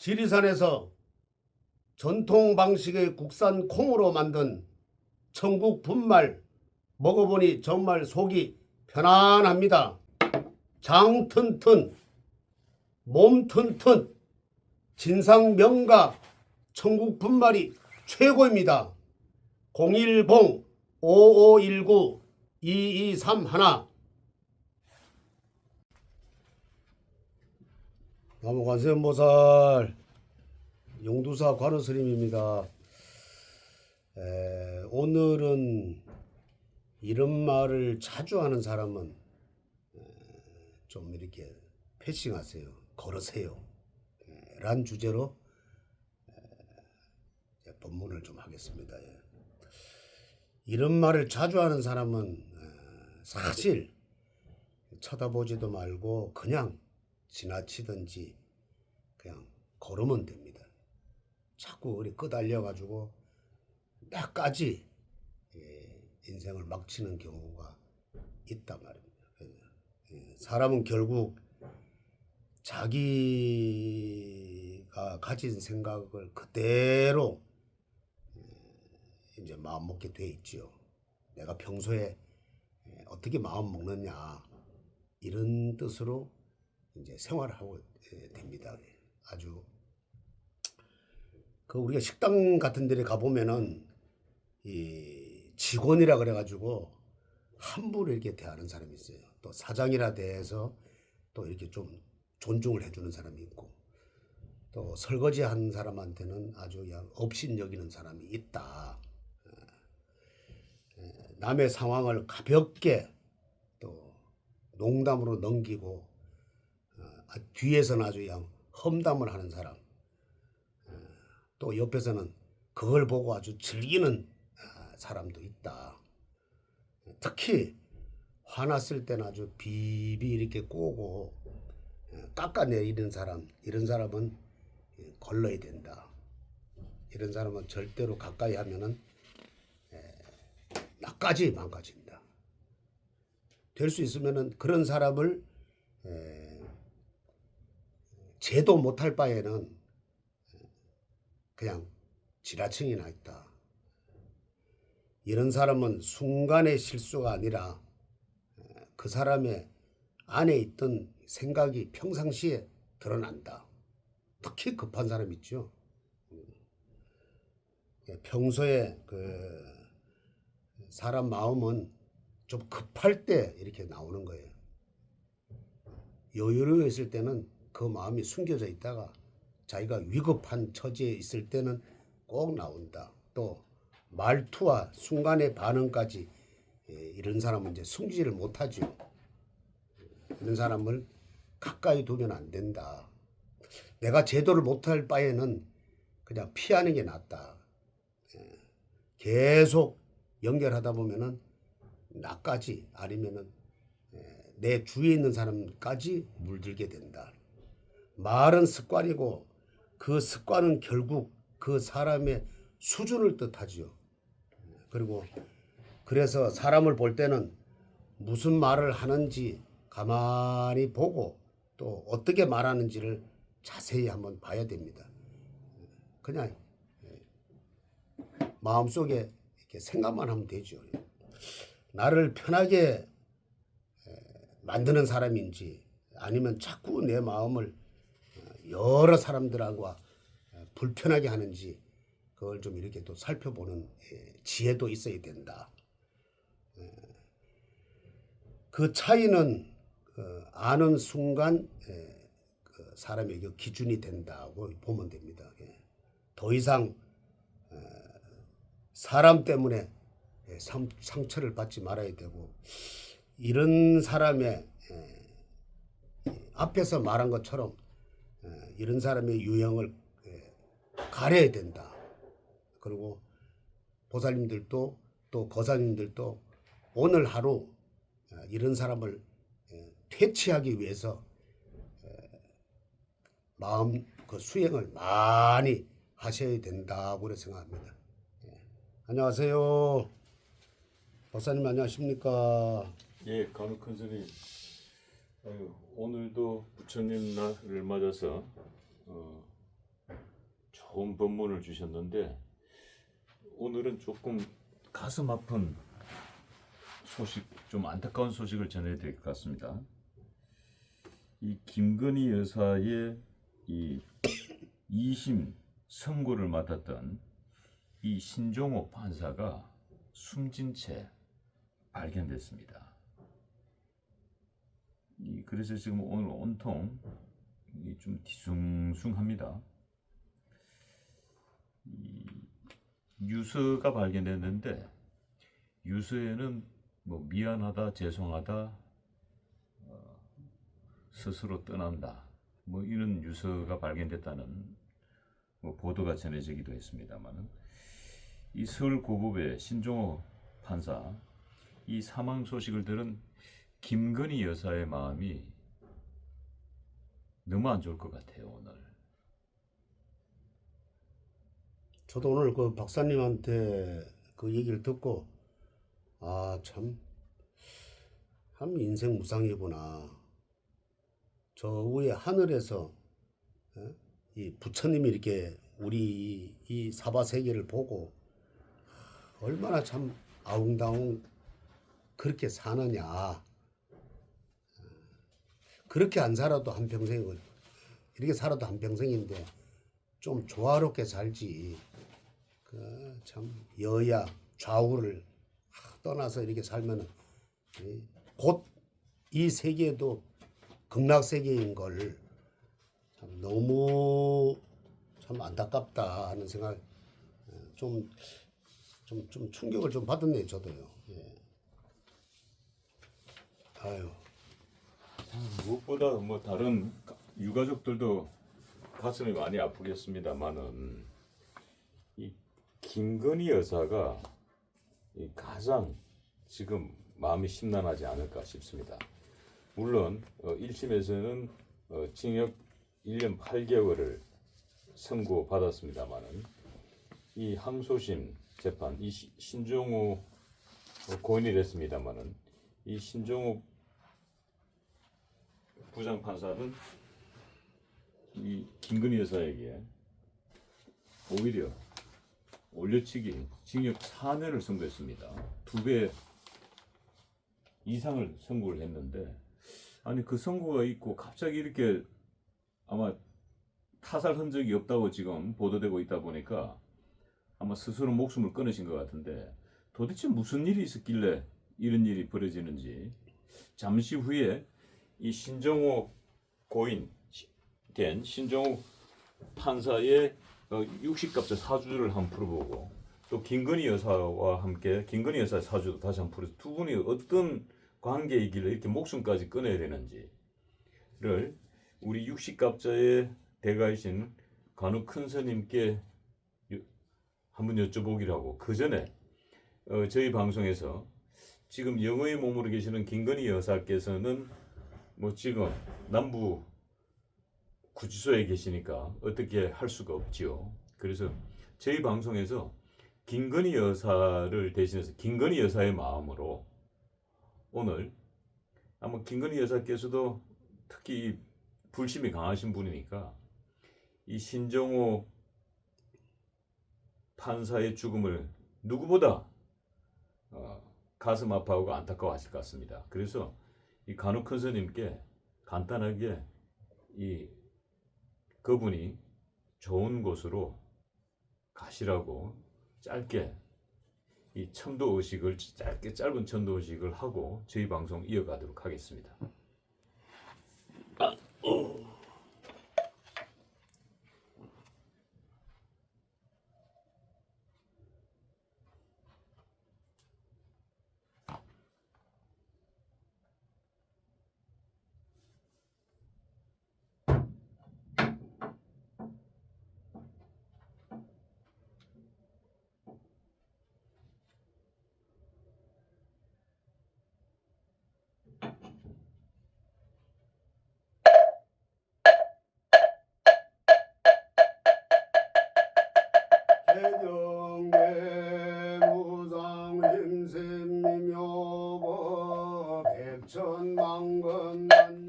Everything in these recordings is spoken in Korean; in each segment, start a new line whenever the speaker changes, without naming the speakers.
지리산에서 전통 방식의 국산 콩으로 만든 천국 분말 먹어보니 정말 속이 편안합니다. 장 튼튼, 몸 튼튼, 진상 명가 천국 분말이 최고입니다. 010-5519-2231 나무관세음보살 용두사 관우스님입니다. 오늘은 이런 말을 자주 하는 사람은 좀 이렇게 패싱하세요. 걸으세요. 란 주제로 본문을 좀 하겠습니다. 이런 말을 자주 하는 사람은 사실 쳐다보지도 말고 그냥 지나치든지 그냥 걸으면 됩니다. 자꾸 우리 끄달려가지고 나까지 인생을 막치는 경우가 있단 말입니다. 사람은 결국 자기가 가진 생각을 그대로 이제 마음 먹게 돼 있지요. 내가 평소에 어떻게 마음 먹느냐 이런 뜻으로 이제 생활을 하고 됩니다. 아주 그 우리가 식당 같은 데를 가보면은 이 직원이라 그래가지고 함부로 이렇게 대하는 사람이 있어요. 또 사장이라 대해서 또 이렇게 좀 존중을 해주는 사람이 있고, 또 설거지 하는 사람한테는 아주 그냥 업신 여기는 사람이 있다. 남의 상황을 가볍게 또 농담으로 넘기고 뒤에서는 아주 그냥 험담을 하는 사람, 또 옆에서는 그걸 보고 아주 즐기는 사람도 있다. 특히 화났을 때는 아주 비비 이렇게 꼬고 깎아내리는 사람, 이런 사람은 걸러야 된다. 이런 사람은 절대로 가까이 하면은 나까지 망가진다. 될 수 있으면은 그런 사람을 제도 못할 바에는 그냥 지라층이나 있다. 이런 사람은 순간의 실수가 아니라 그 사람의 안에 있던 생각이 평상시에 드러난다. 특히 급한 사람 있죠. 평소에 그 사람 마음은 좀 급할 때 이렇게 나오는 거예요. 여유로워 있을 때는 그 마음이 숨겨져 있다가 자기가 위급한 처지에 있을 때는 꼭 나온다. 또 말투와 순간의 반응까지 이런 사람은 이제 숨지를 못하죠. 이런 사람을 가까이 두면 안 된다. 내가 제도를 못할 바에는 그냥 피하는 게 낫다. 계속 연결하다 보면은 나까지 아니면은 내 주위에 있는 사람까지 물들게 된다. 말은 습관이고 그 습관은 결국 그 사람의 수준을 뜻하지요. 그리고 그래서 사람을 볼 때는 무슨 말을 하는지 가만히 보고 또 어떻게 말하는지를 자세히 한번 봐야 됩니다. 그냥 마음속에 이렇게 생각만 하면 되죠. 나를 편하게 만드는 사람인지 아니면 자꾸 내 마음을 여러 사람들과 불편하게 하는지 그걸 좀 이렇게 또 살펴보는 지혜도 있어야 된다. 그 차이는 아는 순간 그 사람의 기준이 된다고 보면 됩니다. 더 이상 사람 때문에 상처를 받지 말아야 되고, 이런 사람의 앞에서 말한 것처럼 이런 사람의 유형을 가려야 된다. 그리고 보살님들도 또 거사님들도 오늘 하루 이런 사람을 퇴치하기 위해서 마음 그 수행을 많이 하셔야 된다고 생각합니다. 안녕하세요. 박사님 안녕하십니까?
예, 간혹 큰 스님. 오늘도 부처님 날을 맞아서 좋은 법문을 주셨는데 오늘은 조금 가슴 아픈 소식, 좀 안타까운 소식을 전해드릴 것 같습니다. 이 김건희 여사의 이 2심 선고를 맡았던 이 신종호 판사가 숨진 채 발견됐습니다. 그래서 지금 오늘 온통 좀 뒤숭숭합니다. 유서가 발견됐는데 유서에는 뭐 미안하다, 죄송하다, 스스로 떠난다, 뭐 이런 유서가 발견됐다는 뭐 보도가 전해지기도 했습니다만은, 이 서울고법의 신종호 판사 이 사망 소식을 들은 김건희 여사의 마음이 너무 안 좋을 것 같아요. 오늘
저도 오늘 그 박사님한테 그 얘기를 듣고 참 인생 무상이구나. 저 위에 하늘에서 이 부처님이 이렇게 우리 이 사바 세계를 보고 얼마나 참 아웅다웅 그렇게 사느냐. 그렇게 안 살아도 한평생이고 이렇게 살아도 한평생인데 좀 조화롭게 살지. 참 여야 좌우를 떠나서 이렇게 살면 곧 이 세계도 극락 세계인 걸 참 너무 참 안타깝다 하는 생각, 좀 충격을 좀 받았네요. 저도요. 예. 아유.
무엇보다 뭐 다른 유가족들도 가슴이 많이 아프겠습니다만은 이 김건희 여사가 가장 지금 마음이 심란하지 않을까 싶습니다. 물론 1심에서는 징역 1년 8개월을 선고받았습니다만은 이 항소심 재판, 이 신종호 고인이 됐습니다만은 이 신종호 부장판사는 이 김건희 여사에게 오히려 올려치기 징역 4년을 선고했습니다. 2배 이상을 선고를 했는데, 아니 그 선고가 있고 갑자기 이렇게 아마 타살 흔적이 없다고 지금 보도되고 있다 보니까 아마 스스로 목숨을 끊으신 것 같은데, 도대체 무슨 일이 있었길래 이런 일이 벌어지는지 잠시 후에 이 신종호 고인 된 신종호 판사의 60갑자 사주를 한번 풀어보고, 또 김건희 여사와 함께 김건희 여사의 사주도 다시 한번 풀어서 두 분이 어떤 관계이길래 이렇게 목숨까지 끊어야 되는지를 우리 60갑자의 대가이신 간혹 큰스님께 한번 여쭤보기로 하고, 그 전에 저희 방송에서 지금 영어에 머무르 계시는 김건희 여사께서는 뭐 지금 남부 구치소에 계시니까 어떻게 할 수가 없지요. 그래서 저희 방송에서 김건희 여사를 대신해서 김건희 여사의 마음으로 오늘 아마 김건희 여사께서도 특히 불심이 강하신 분이니까 이 신종호 판사의 죽음을 누구보다 가슴 아파하고 안타까워하실 것 같습니다. 그래서 이 간혹 큰 스님께 간단하게 이 그분이 좋은 곳으로 가시라고 짧게 이 천도 의식을 짧은 천도 의식을 하고 저희 방송 이어가도록 하겠습니다.
해경대 무상림샘미묘법 백천만건만주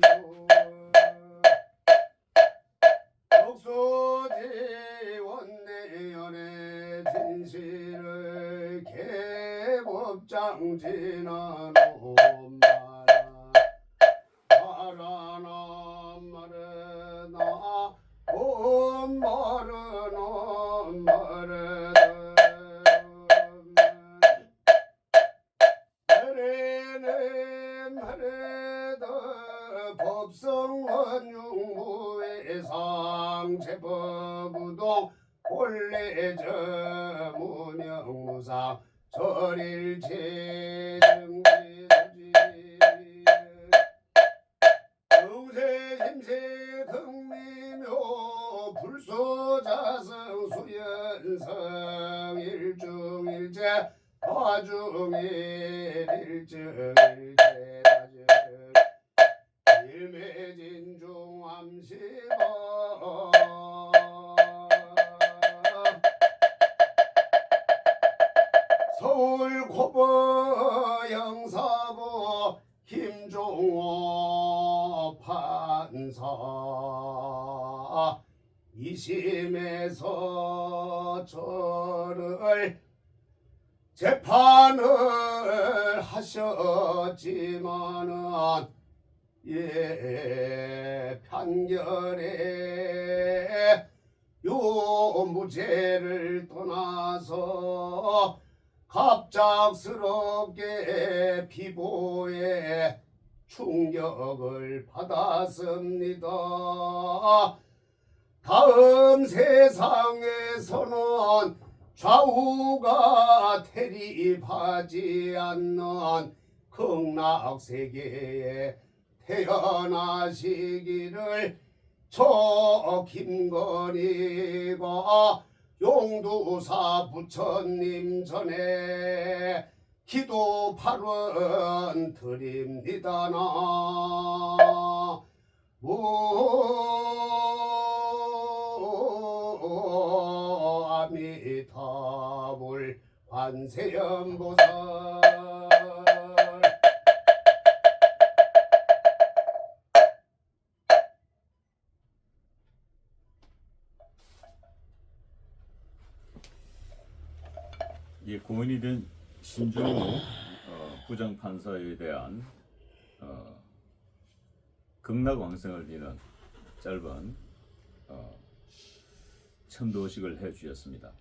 독수지원내 법장 지나노마나 말하나 말하나 말하나 말하나 말하네 말하다 법성원 융무회상 제법우동 본래저 문영무상 절일체증지소지 응세심세 극미묘 불소자성 수연성 일중일제 화중일 일증일제 다증 일매진중암시법 서울 고법 형사부 김종호 판사 이심에서 저를 재판을 하셨지만은 판결에 요 무죄를 떠나서 갑작스럽게 피보에 충격을 받았습니다. 다음 세상에서는 좌우가 태립하지 않는 극락세계에 태어나시기를 저 김건희가 용두사 부처님 전에 기도 발언 드립니다. 아미타불 관세음보살.
고인이 된 신종호 부장판사에 대한 극락왕생을 비는 짧은 천도식을 해주셨습니다.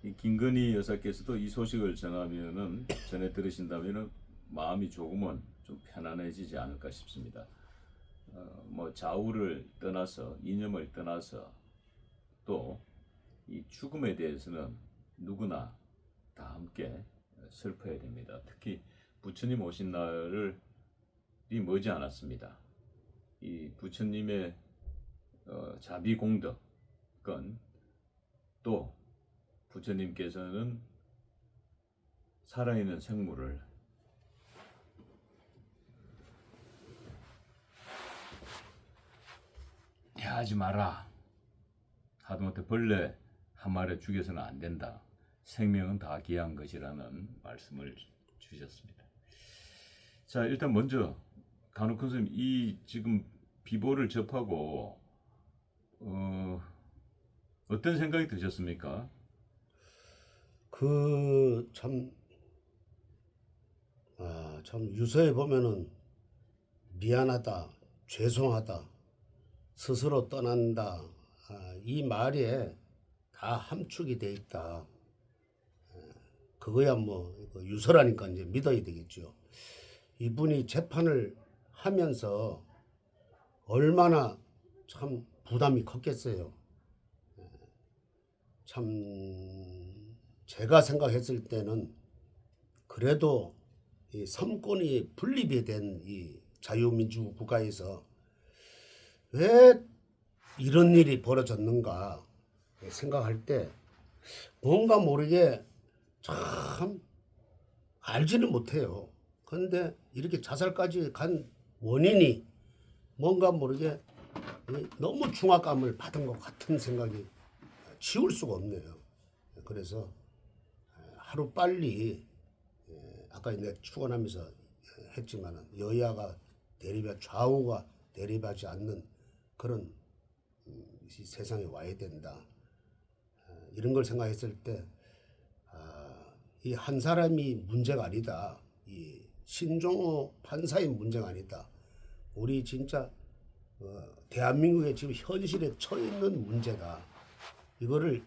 이 김건희 여사께서도 이 소식을 전해 들으신다면은 마음이 조금은 좀 편안해지지 않을까 싶습니다. 뭐 좌우를 떠나서 이념을 떠나서 또 이 죽음에 대해서는 누구나 다 함께 슬퍼야 됩니다. 특히 부처님 오신 날이 머지 않았습니다. 이 부처님의 자비 공덕은 또 부처님께서는 살아있는 생물을 하지 마라. 하다못해 벌레 한 마리 죽여서는 안 된다. 생명은 다 귀한 것이라는 말씀을 주셨습니다. 자, 일단 먼저 간혹 선생님 이 지금 비보를 접하고 어떤 생각이 드셨습니까?
참 유서에 보면은 미안하다, 죄송하다, 스스로 떠난다, 이 말에 다 함축이 돼 있다. 그거야 뭐 유서라니까 이제 믿어야 되겠죠. 이분이 재판을 하면서 얼마나 참 부담이 컸겠어요. 참 제가 생각했을 때는 그래도 이 삼권이 분립이 된 이 자유민주 국가에서 왜 이런 일이 벌어졌는가 생각할 때 뭔가 모르게 참 알지는 못해요. 그런데 이렇게 자살까지 간 원인이 뭔가 모르게 너무 중압감을 받은 것 같은 생각이 지울 수가 없네요. 그래서 하루 빨리 아까 내가 축원하면서 했지만 여야가 좌우가 대립하지 않는 그런 이 세상에 와야 된다. 이런 걸 생각했을 때 이 한 사람이 문제가 아니다. 이 신종호 판사의 문제가 아니다. 우리 진짜 대한민국의 지금 현실에 처해 있는 문제다. 이거를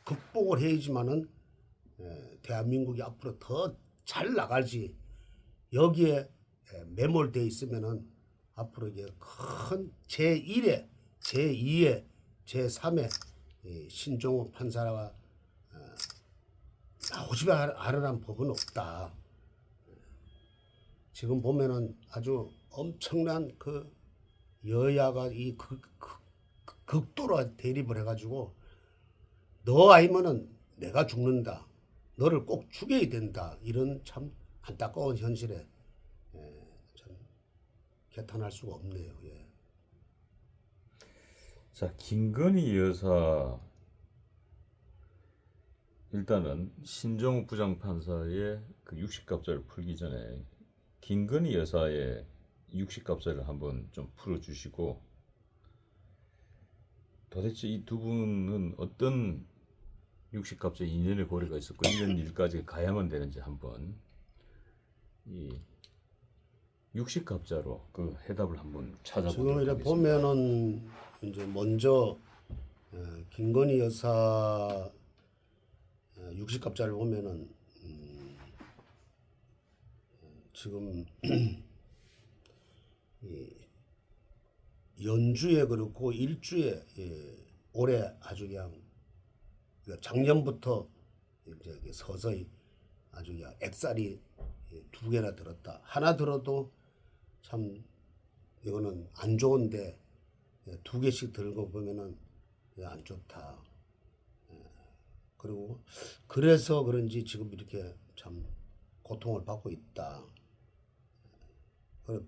극복을 해야지만은 대한민국이 앞으로 더 잘 나갈지. 여기에 매몰돼 있으면은 앞으로 이게 큰 제1회, 제2회, 제3회 신종호 판사가 나오지 않으란 법은 없다. 지금 보면은 아주 엄청난 그 여야가 이 극도로 대립을 해가지고 너 아니면은 내가 죽는다. 너를 꼭 죽여야 된다. 이런 참 안타까운 현실에 참 개탄할 수가 없네요. 예.
자, 김건희 여사 일단은 신정욱 부장판사의 그 육식갑자를 풀기 전에 김건희 여사의 육식갑자를 한번 좀 풀어주시고 도대체 이 두 분은 어떤 육식갑자 인연의 고리가 있었고 이런 일까지 가야만 되는지 한번 이 육식갑자로 그 해답을 한번 찾아보도록
지금 이렇게
하겠습니다.
보면은 이제 먼저 김건희 여사 육식갑자를 보면은 지금 이 연주에 그렇고 일주에 올해 아주 그냥 작년부터 이제 서서히 아주 그냥 액살이 두 개나 들었다. 하나 들어도 참 이거는 안 좋은데 두 개씩 들고 보면은 안 좋다. 그리고 그래서 그런지 지금 이렇게 참 고통을 받고 있다.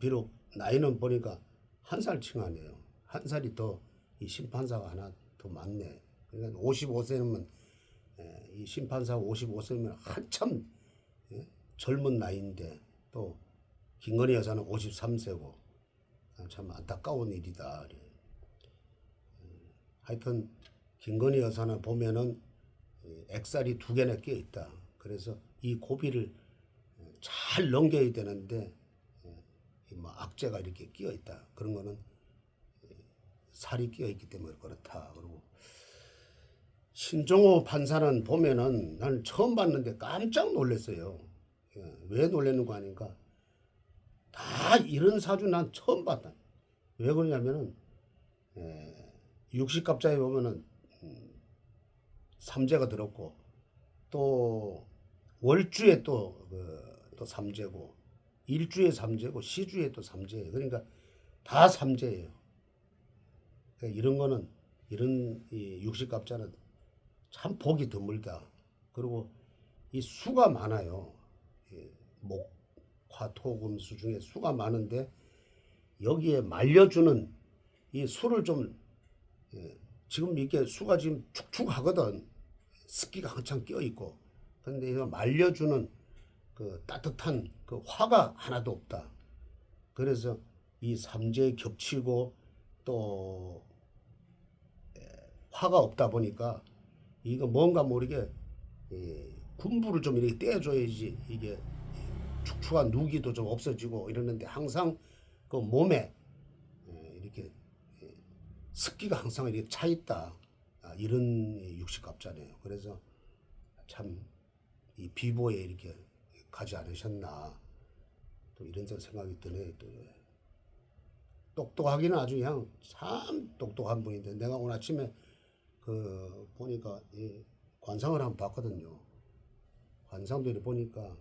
비록 나이는 보니까 한 살 칭하네요. 한 살이 더 이 심판사가 하나 더 많네. 그러니까 55세면 이 심판사가 55세면 한참 젊은 나이인데 또 김건희 여사는 53세고 참 안타까운 일이다. 하여튼 김건희 여사는 보면은 액살이 두 개나 끼어 있다. 그래서 이 고비를 잘 넘겨야 되는데 뭐 악재가 이렇게 끼어 있다. 그런 거는 살이 끼어 있기 때문에 그렇다. 그리고 신종호 판사는 보면은 나는 처음 봤는데 깜짝 놀랐어요. 왜 놀랐는가 하니까 다 이런 사주 난 처음 봤다. 왜 그러냐면은 육식갑자에 보면은 삼재가 들었고 또 월주에 또 삼재고 일주에 삼재고 시주에 또 삼재예요. 그러니까 다 삼재예요. 그러니까 이런 거는 이런 이 육식갑자는 참 보기 드물다. 그리고 이 수가 많아요. 목, 화, 토, 금, 수 중에 수가 많은데 여기에 말려주는 이 수를 좀 지금 이게 수가 지금 축축하거든. 습기가 한창 끼어 있고. 근데 이거 말려주는 그 따뜻한 그 화가 하나도 없다. 그래서 이 삼재에 겹치고 또 화가 없다 보니까 이거 뭔가 모르게 군부를 좀 이렇게 떼어줘야지 이게 축축한 누기도 좀 없어지고 이러는데 항상 그 몸에 이렇게 습기가 항상 이렇게 차 있다. 이런 육식갑자네요. 그래서 참 이 비보에 이렇게 가지 않으셨나 또 이런 생각이 드네. 또 똑똑하기는 아주 그냥 참 똑똑한 분인데 내가 오늘 아침에 그 보니까 이 관상을 한번 봤거든요. 관상들이 보니까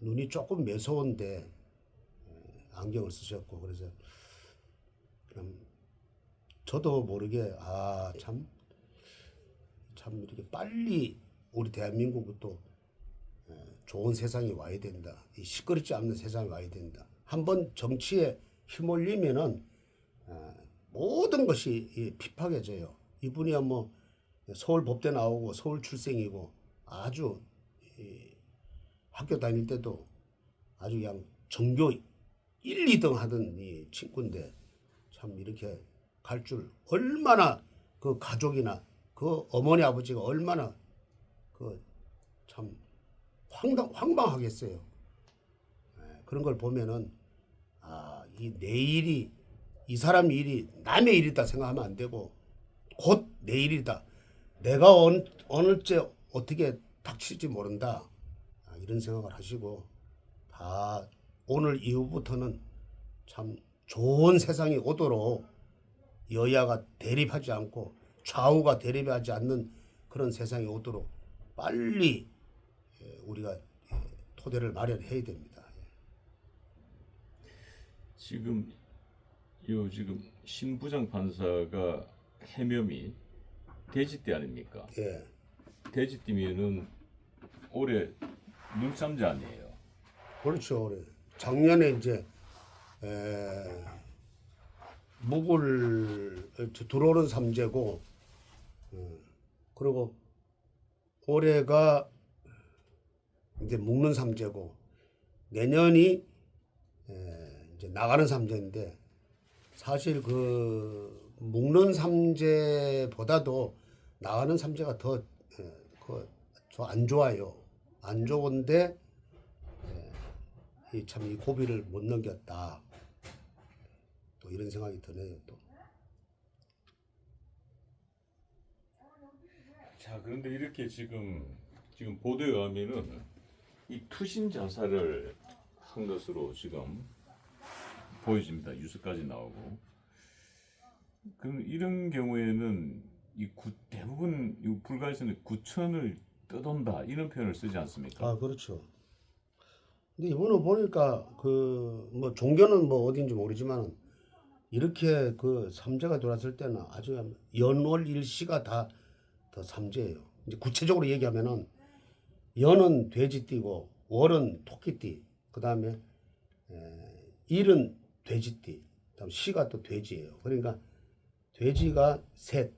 눈이 조금 매서운데 안경을 쓰셨고 그래서 그럼 저도 모르게 참 이렇게 빨리 우리 대한민국도 좋은 세상이 와야 된다. 이 시끄럽지 않는 세상이 와야 된다. 한번 정치에 휘몰리면은 모든 것이 핍박해져요. 이분이야 뭐 서울 법대 나오고 서울 출생이고 아주 학교 다닐 때도 아주 그냥 전교 1, 2등 하던 이 친구인데 참 이렇게 갈 줄 얼마나 그 가족이나 그 어머니 아버지가 얼마나 그 참 황당하겠어요. 그런 걸 보면은 이 내 일이 이 사람 일이 남의 일이다 생각하면 안 되고 곧 내 일이다. 내가 어느 때 어떻게 닥칠지 모른다. 이런 생각을 하시고 다 오늘 이후부터는 참 좋은 세상이 오도록 여야가 대립하지 않고 좌우가 대립하지 않는 그런 세상이 오도록 빨리 우리가 토대를 마련해야 됩니다.
지금 지금 신부장 판사가 해명이 돼지띠 아닙니까?
예,
돼지띠면은 올해 눈삼재 아니에요.
그렇죠. 그래. 작년에 이제 에, 묵을 들어오는 삼재고, 그리고 올해가 이제 묵는 삼재고, 내년이 이제 나가는 삼재인데, 사실 그 묵는 삼재보다도 나가는 삼재가 더 안 좋아요. 안 좋은데 참 이 고비를 못 넘겼다. 또 이런 생각이 드네요. 또.
자, 그런데 이렇게 지금 보도에 의하면은 이 투신 자살을 한 것으로 지금 보여집니다. 뉴스까지 나오고. 그럼 이런 경우에는 대부분 이 불가에서는 구천을 떠돈다 이런 표현을 쓰지 않습니까?
그렇죠. 근데 이번에 보니까 그 뭐 종교는 뭐 어딘지 모르지만 이렇게 그 삼재가 들어왔을 때는 아주 연월 일시가 다 더 삼재예요. 이제 구체적으로 얘기하면은 연은 돼지띠고 월은 토끼띠, 그다음에 일은 돼지띠, 그다음 시가 또 돼지예요. 그러니까 돼지가 셋,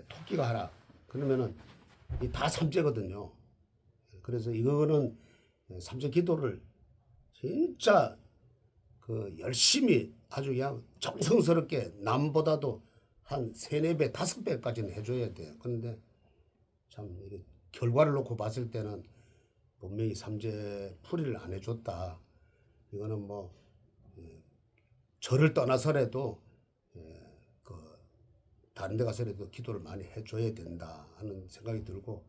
토끼가 하나. 그러면은 이 다 삼재거든요. 그래서 이거는 삼재 기도를 진짜 그 열심히 아주 그냥 정성스럽게 남보다도 한 3-4배, 5배까지는 해줘야 돼요. 그런데 참 이게 결과를 놓고 봤을 때는 분명히 삼재 풀이를 안 해줬다. 이거는 뭐 저를 떠나서라도 그 다른 데 가서라도 기도를 많이 해줘야 된다 하는 생각이 들고,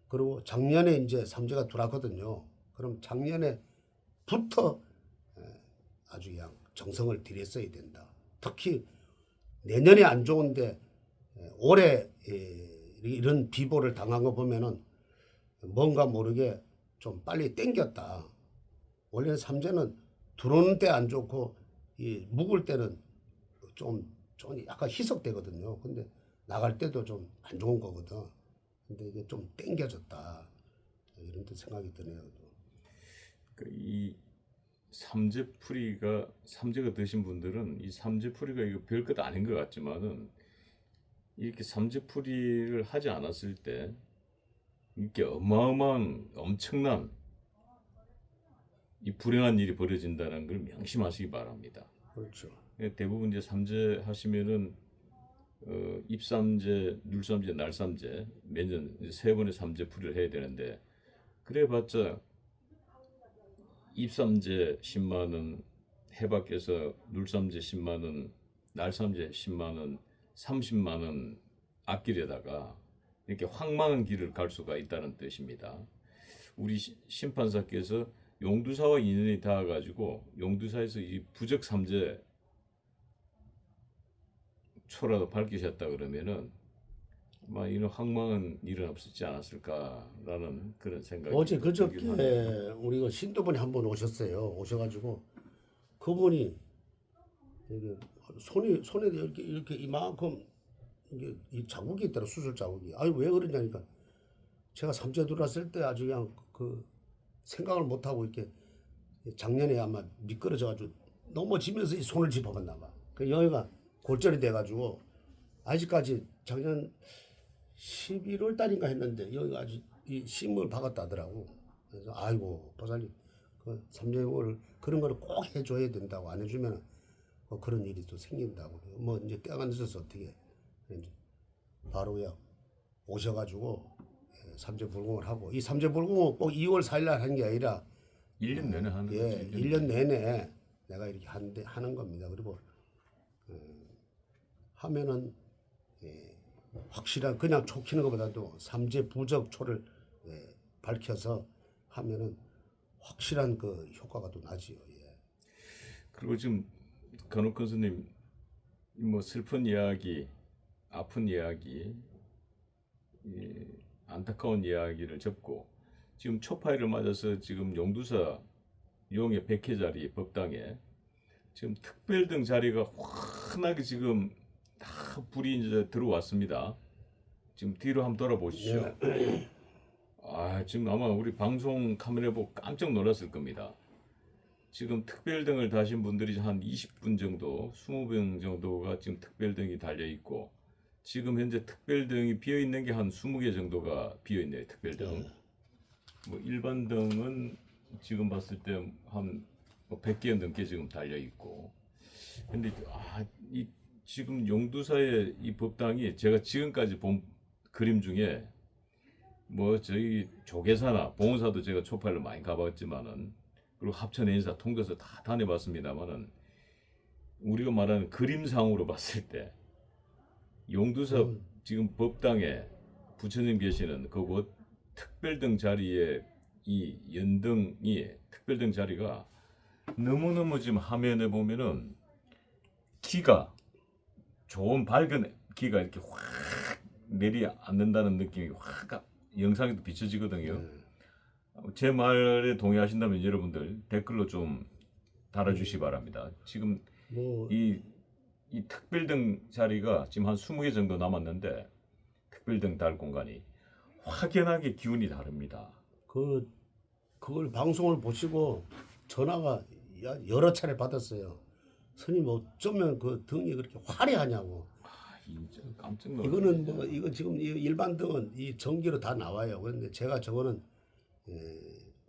그리고 작년에 이제 삼재가 들어왔거든요. 그럼 작년에부터 아주 그냥 정성을 들였어야 된다. 특히 내년에 안 좋은데 올해 이런 비보를 당한 거 보면은 뭔가 모르게 좀 빨리 땡겼다. 원래는 삼재는 들어오는 때 안 좋고 이 묵을 때는 좀 약간 희석되거든요. 근데 나갈 때도 좀 안 좋은 거거든. 근데 이게 좀 땡겨졌다. 이런 또 생각이 드네요.
이 삼재가 드신 분들은 이 삼재풀이가 이거 별것 아닌 것 같지만은 이렇게 삼재풀이를 하지 않았을 때 이렇게 어마어마한 엄청난 이 불행한 일이 벌어진다는 걸 명심하시기 바랍니다.
그렇죠.
대부분 이제 삼재 하시면은 입삼재, 눌삼재, 날삼재 매년 3번의 삼재풀이를 해야 되는데, 그래봤자 입삼재 10만 원, 해밖에서 눌삼재 10만 원, 날삼재 10만 원, 30만 원 아끼려다가 이렇게 황망한 길을 갈 수가 있다는 뜻입니다. 우리 심판사께서 용두사와 인연이 닿아가지고 용두사에서 이 부적 삼재 초라도 밝히셨다 그러면은 아마 이런 황망한 일은 없었지 않았을까라는 그런 생각이
어제
들긴
그저께
하네요.
우리가 신도분이 한 분 오셨어요. 오셔가지고 그분이 이게 손에 이렇게 이만큼 이게 이 자국이 있더라, 수술 자국이. 아니 왜 그러냐니까 제가 삼재 들어왔을 때 아주 그냥 그 생각을 못 하고 이렇게 작년에 아마 미끄러져가지고 넘어지면서 이 손을 짚어봤나 봐. 그 여기가 골절이 돼가지고 아직까지 작년 11월 달인가 했는데 여기가 아직 이 심을 박았다 하더라고. 그래서 아이고 보살님 그 삼재를 그런 거를 꼭 해줘야 된다고, 안 해주면 뭐 그런 일이 또 생긴다고. 뭐 이제 때가 늦어서 어떻게 이제 바로 그냥 오셔가지고 삼재불공을 하고 이 삼재불공은 꼭 2월 4일 날 하는 게 아니라
1년 내내 하는 거지.
예, 1년 내내 내가 이렇게 하는 겁니다. 그리고 하면은 확실한 그냥 초 키는 것보다도 삼재부적초를 밝혀서 하면은 확실한 그 효과가 또 나지요. 예.
그리고 지금 건욱 교수님 뭐 슬픈 이야기, 아픈 이야기, 이 안타까운 이야기를 접고 지금 초파일을 맞아서 지금 용두사 용의 백회 자리 법당에 지금 특별등 자리가 환하게 지금 다 불이 이제 들어왔습니다. 지금 뒤로 한번 돌아보시죠. 아, 지금 아마 우리 방송 카메라 보고 깜짝 놀랐을 겁니다. 지금 특별등을 다신 분들이 한 20분 정도, 20명 정도가 지금 특별등이 달려 있고 지금 현재 특별등이 비어 있는 게 한 20개 정도가 비어 있네요. 특별등. 뭐 일반 등은 지금 봤을 때 한 100개 넘게 지금 달려 있고. 근데 이 지금 용두사의 이 법당이 제가 지금까지 본 그림 중에 뭐 저희 조계사나 봉사도 제가 초파일로 많이 가봤지만은 그리고 합천 인사 통도사 다 다녀봤습니다만은 우리가 말하는 그림상으로 봤을 때 용두사 지금 법당에 부처님 계시는 그 특별등 자리에 이 연등이 특별등 자리가 너무너무 지금 화면에 보면은 기가 좋은 밝은 기가 이렇게 확 내리앉는다는 느낌이 확 영상에도 비춰지거든요. 제 말에 동의하신다면 여러분들 댓글로 좀 달아주시 바랍니다. 지금
뭐
이 특별등 자리가 지금 한 20개 정도 남았는데 특별등 달 공간이 확연하게 기운이 다릅니다.
그걸 방송을 보시고 전화가 여러 차례 받았어요. 스님 어쩌면 그 등이 그렇게 화려하냐고.
진짜 깜짝 놀랐네.
이거는 뭐 이거 지금 이 일반 등은 이 전기로 다 나와요. 그런데 제가 저거는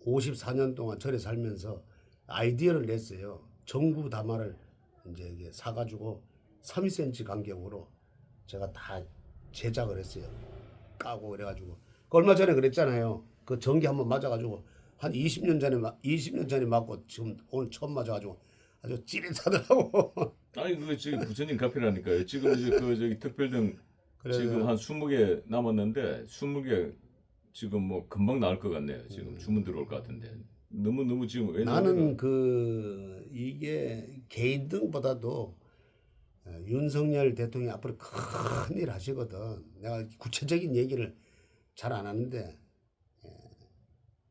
54년 동안 절에 살면서 아이디어를 냈어요. 전구 다마를 이제 이게 사가지고 3cm 간격으로 제가 다 제작을 했어요. 까고 그래가지고 그 얼마 전에 그랬잖아요. 그 전기 한번 맞아가지고 한 20년 전에 맞고 지금 오늘 처음 맞아가지고 아주 찌릿하더라고.
아니 그거 지금 부처님 카페라니까요. 지금 이제 그 저기 특별등
그래서
지금 한 20개 남았는데 20개 지금 뭐 금방 나올 것 같네요. 지금 주문 들어올 것 같은데 너무 지금
나는 이게 개인 등보다도 윤석열 대통령이 앞으로 큰 일 하시거든. 내가 구체적인 얘기를 잘 안 하는데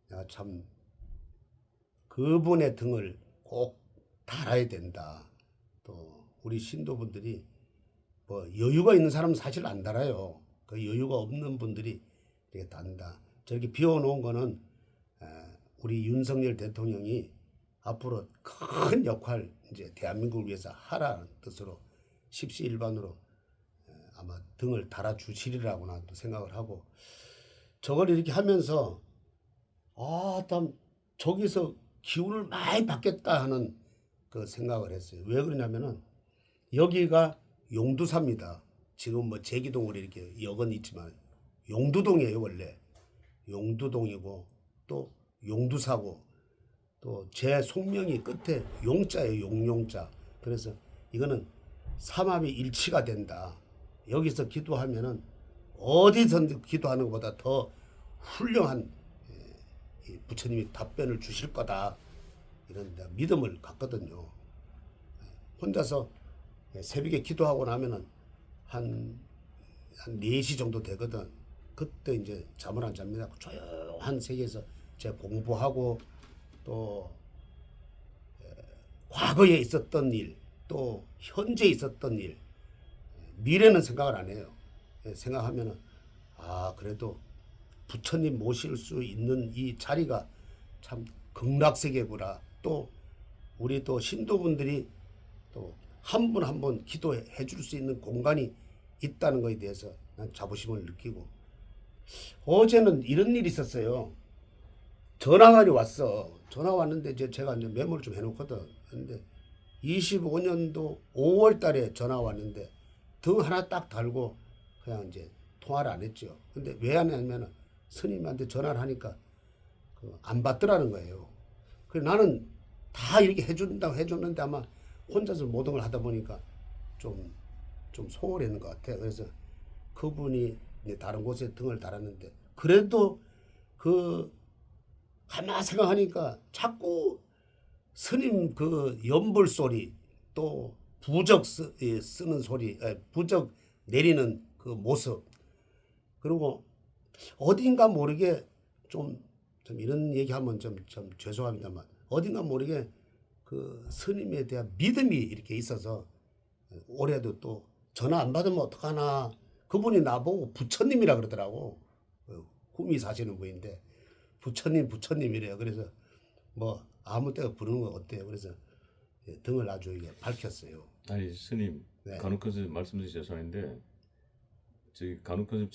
내가 참 그분의 등을 꼭 달아야 된다. 또 우리 신도분들이 뭐 여유가 있는 사람은 사실 안 달아요. 그 여유가 없는 분들이 이렇게 단다. 저렇게 비워놓은 거는 우리 윤석열 대통령이 앞으로 큰 역할 이제 대한민국을 위해서 하라는 뜻으로 십시일반으로 아마 등을 달아주시리라고 나는 또 생각을 하고 저걸 이렇게 하면서 참 저기서 기운을 많이 받겠다 하는 그 생각을 했어요. 왜 그러냐면은 여기가 용두사입니다. 지금 뭐 제기동으로 이렇게 역은 있지만 용두동이에요 원래. 용두동이고 또 용두사고 또 제 속명이 끝에 용자예요. 용자. 그래서 이거는 삼합이 일치가 된다. 여기서 기도하면은 어디서 기도하는 것보다 더 훌륭한 부처님이 답변을 주실 거다. 이런 믿음을 갖거든요. 혼자서 새벽에 기도하고 나면은 한 4시 정도 되거든. 그때 이제 잠을 안 잡니다. 조용한 세계에서 제가 공부하고 또 과거에 있었던 일, 또 현재 있었던 일, 미래는 생각을 안 해요. 생각하면은 그래도 부처님 모실 수 있는 이 자리가 참 극락세계구나. 또 우리 또 신도분들이 또 한 분 한 분 기도해 줄 수 있는 공간이 있다는 것에 대해서 난 자부심을 느끼고 어제는 이런 일이 있었어요. 전화가 왔어. 전화 왔는데 제가 이제 메모를 좀 해놓거든. 근데 25년도 5월 달에 전화 왔는데 등 하나 딱 달고 그냥 이제 통화를 안 했죠. 근데 왜 안 했냐면 스님한테 전화를 하니까 안 받더라는 거예요. 그래 나는 다 이렇게 해준다고 해줬는데 아마 혼자서 모든 걸 하다 보니까 좀 소홀했는 것 같아요. 그래서 그분이 이제 다른 곳에 등을 달았는데 그래도 그 가만 생각하니까 자꾸 스님 그 연불 소리 또 부적 쓰는 소리, 부적 내리는 그 모습 그리고 어딘가 모르게 좀 이런 얘기하면 좀 죄송합니다만 어딘가 모르게 그 스님에 대한 믿음이 이렇게 있어서 올해도 또 전화 안 받으면 어떡하나 그분이 나보고 부처님이라 그러더라고. 구미 사시는 분인데 부처님이래요. 그래서 뭐 아무 때나 부르는 거 어때요? 그래서 등을 아주 이게 밝혔어요.
아니 스님
네.
간혹컨셉 말씀드리기 죄송한데 저기 간혹컨셉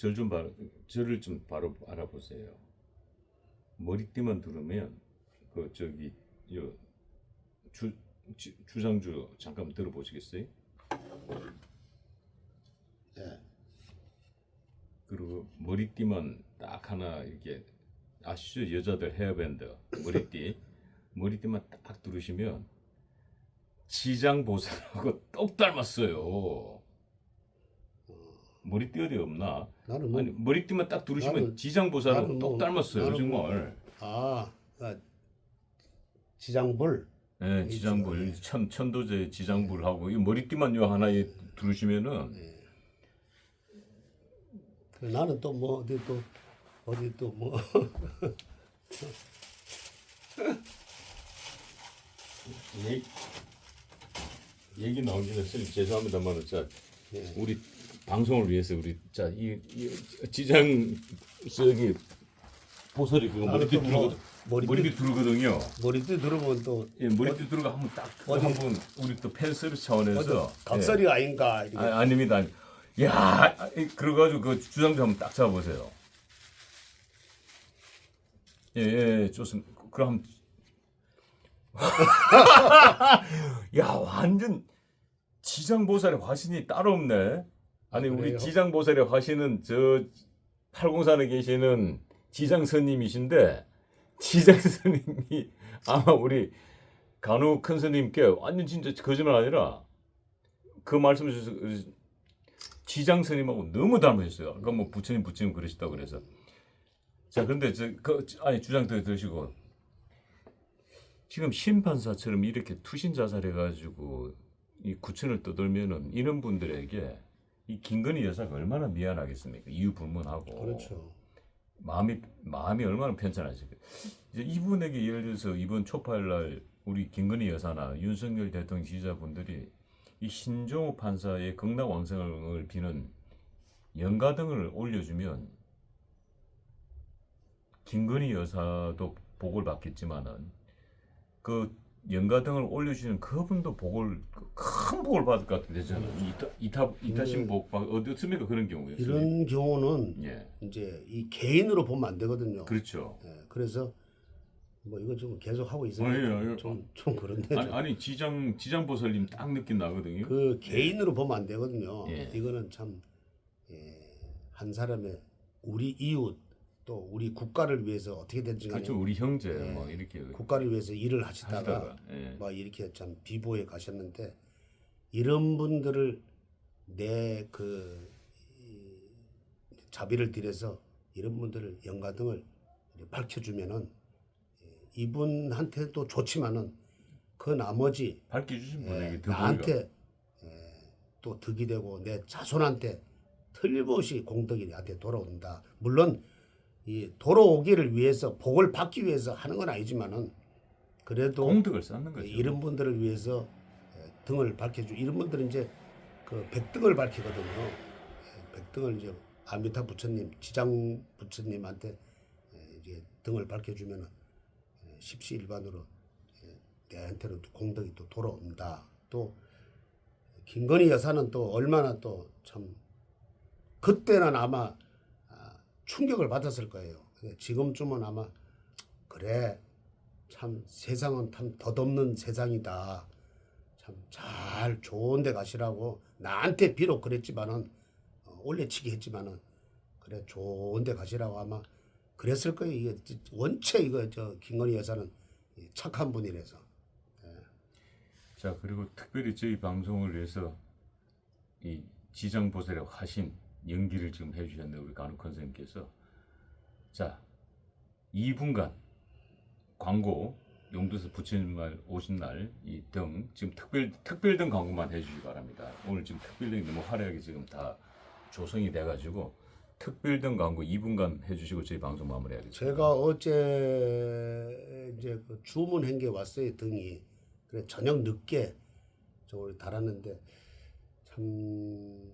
절을 좀 바로 알아보세요. 머리띠만 두르면 그 저기 요 주상주 잠깐 들어보시겠어요?
네.
그리고 머리띠만 딱 하나 이렇게 아시죠? 여자들 헤어밴드 머리띠만 딱 두르시면 지장보살하고 똑 닮았어요. 머리띠 어디 없나?
나는 뭐
아니 머리띠만 딱 두르시면
나는
지장보살하고 똑
뭐-
닮았어요.
나는
정말.
지장불
네,
있죠.
지장불 천도제 지장불하고 이 머리띠만 요 하나에 두르시면은
나는 또 뭐 어디 또 뭐
얘기 나온 김에 선생님 죄송합니다만 자
예.
우리 방송을 위해서 우리 자이 지장 저기 보살이 그거
나는
머리띠
또 뭐
두르거든.
머리띠
머리띠 두르거든요.
머리띠 들으면 또
예, 머리띠 두르고 한번 딱 한번 우리 또 팬 서비스 차원에서
각설이 아닌가 이렇게.
아닙니다. 야, 그래가지고 그 주장도 한번 딱 잡아보세요. 예, 좋습니다. 그럼 야, 완전 지장보살의 화신이 따로 없네. 아니 우리
그래요?
지장보살의 화신은 저 팔공산에 계시는 지장스님이신데 지장스님이 아마 우리 간우 큰 스님께 완전 진짜 거짓말 아니라 그 말씀 주셔서 지장 스님하고 너무 닮으셨어요. 아까 뭐 부처님 그러시다 그래서 자 그런데 아니 주장 들으시고 지금 심판사처럼 이렇게 투신 자살해가지고 이 구천을 떠돌면은 이런 분들에게 이 김건희 여사가 얼마나 미안하겠습니까? 이유 불문하고
그렇죠.
마음이 얼마나 편찮으실까요? 이제 이분에게 예를 들어서 이번 초파일날 우리 김건희 여사나 윤석열 대통령 지지자분들이 이 신종호 판사의 극락왕생을 비는 연가등을 올려주면 김건희 여사도 복을 받겠지만은 그 연가등을 올려주는 그분도 큰 복을 받을 것 같은데잖아요. 이타심 복 어디 없습니까 그런 경우에?
이런 경우는
예,
이제 이 개인으로 보면 안 되거든요.
그렇죠.
그래서 뭐 이거 좀 계속 하고
예,
있으니까
예.
좀 그런데
아니 지장보살님 딱 느낌 나거든요.
그 개인으로 보면 안 되거든요.
예.
이거는 참 한 사람의 우리 이웃 또 우리 국가를 위해서 어떻게 된지 간에
그렇죠. 우리 형제
예.
뭐 이렇게
국가를 위해서 일을 하시다가
예.
막 이렇게 참 비보에 가셨는데 이런 분들을 내 그 자비를 들여서 이런 분들을 연가등을 밝혀주면은 이분한테도 좋지만은 그 나머지
밝혀주신 분에게 더
나한테 또 득이 되고 내 자손한테 틀림없이 공덕이 나한테 돌아온다. 물론 이 돌아오기를 위해서 복을 받기 위해서 하는 건 아니지만은 그래도
공덕을 쌓는 거죠.
이런 분들을 위해서 등을 밝혀주. 이런 분들은 이제 그 백등을 밝히거든요. 백등을 이제 아미타 부처님, 지장 부처님한테 이제 등을 밝혀주면은 십시일반으로 내한테는 또 공덕이 또 돌아온다. 또 김건희 여사는 또 얼마나 또 참 그때는 아마 충격을 받았을 거예요. 지금쯤은 아마 그래 참 세상은 참 덧없는 세상이다. 참 잘 좋은 데 가시라고 나한테 비록 그랬지만은 올려치기 했지만은 그래 좋은 데 가시라고 아마 그랬을 거예요. 이게 원체 이거 저 김건희 여사는 착한 분이라서.
자, 그리고 특별히 저희 방송을 위해서 이 지정보살의 화신 연기를 지금 해주셨는데 우리 간혹 선생님께서 자 2분간 광고 용두에서 부처님 말 오신 날 이 등 지금 특별등 광고만 해주시기 바랍니다. 오늘 지금 특별등이 너무 화려하게 지금 다 조성이 돼가지고 특별등 광고 2분간 해주시고 저희 방송 마무리하겠습니다.
제가 어제 이제 그 주문한 게 왔어요. 등이. 그래 저녁 늦게 저걸 달았는데 참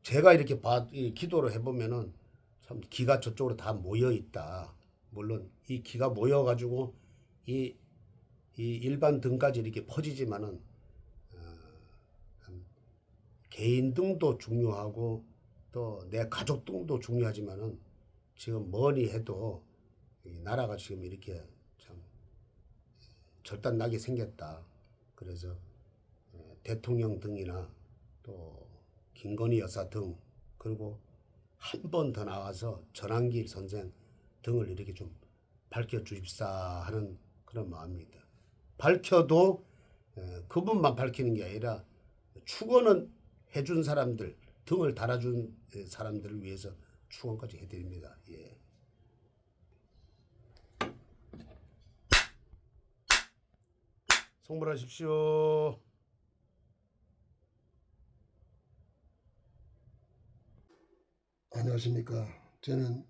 제가 이렇게 이 기도를 해보면은 참 기가 저쪽으로 다 모여 있다. 물론 이 기가 모여 가지고 이 일반 등까지 이렇게 퍼지지만은 참 개인 등도 중요하고 또 내 가족 등도 중요하지만은 지금 뭐니 해도 이 나라가 지금 이렇게 참 절단나게 생겼다. 그래서 대통령 등이나 또 김건희 여사 등 그리고 한 번 더 나와서 전한길 선생 등을 이렇게 좀 밝혀주십사 하는 그런 마음입니다. 밝혀도 그분만 밝히는 게 아니라 축원은 해준 사람들 등을 달아준 사람들을 위해서 축원까지 해드립니다. 예. 성불하십시오.
안녕하십니까. 저는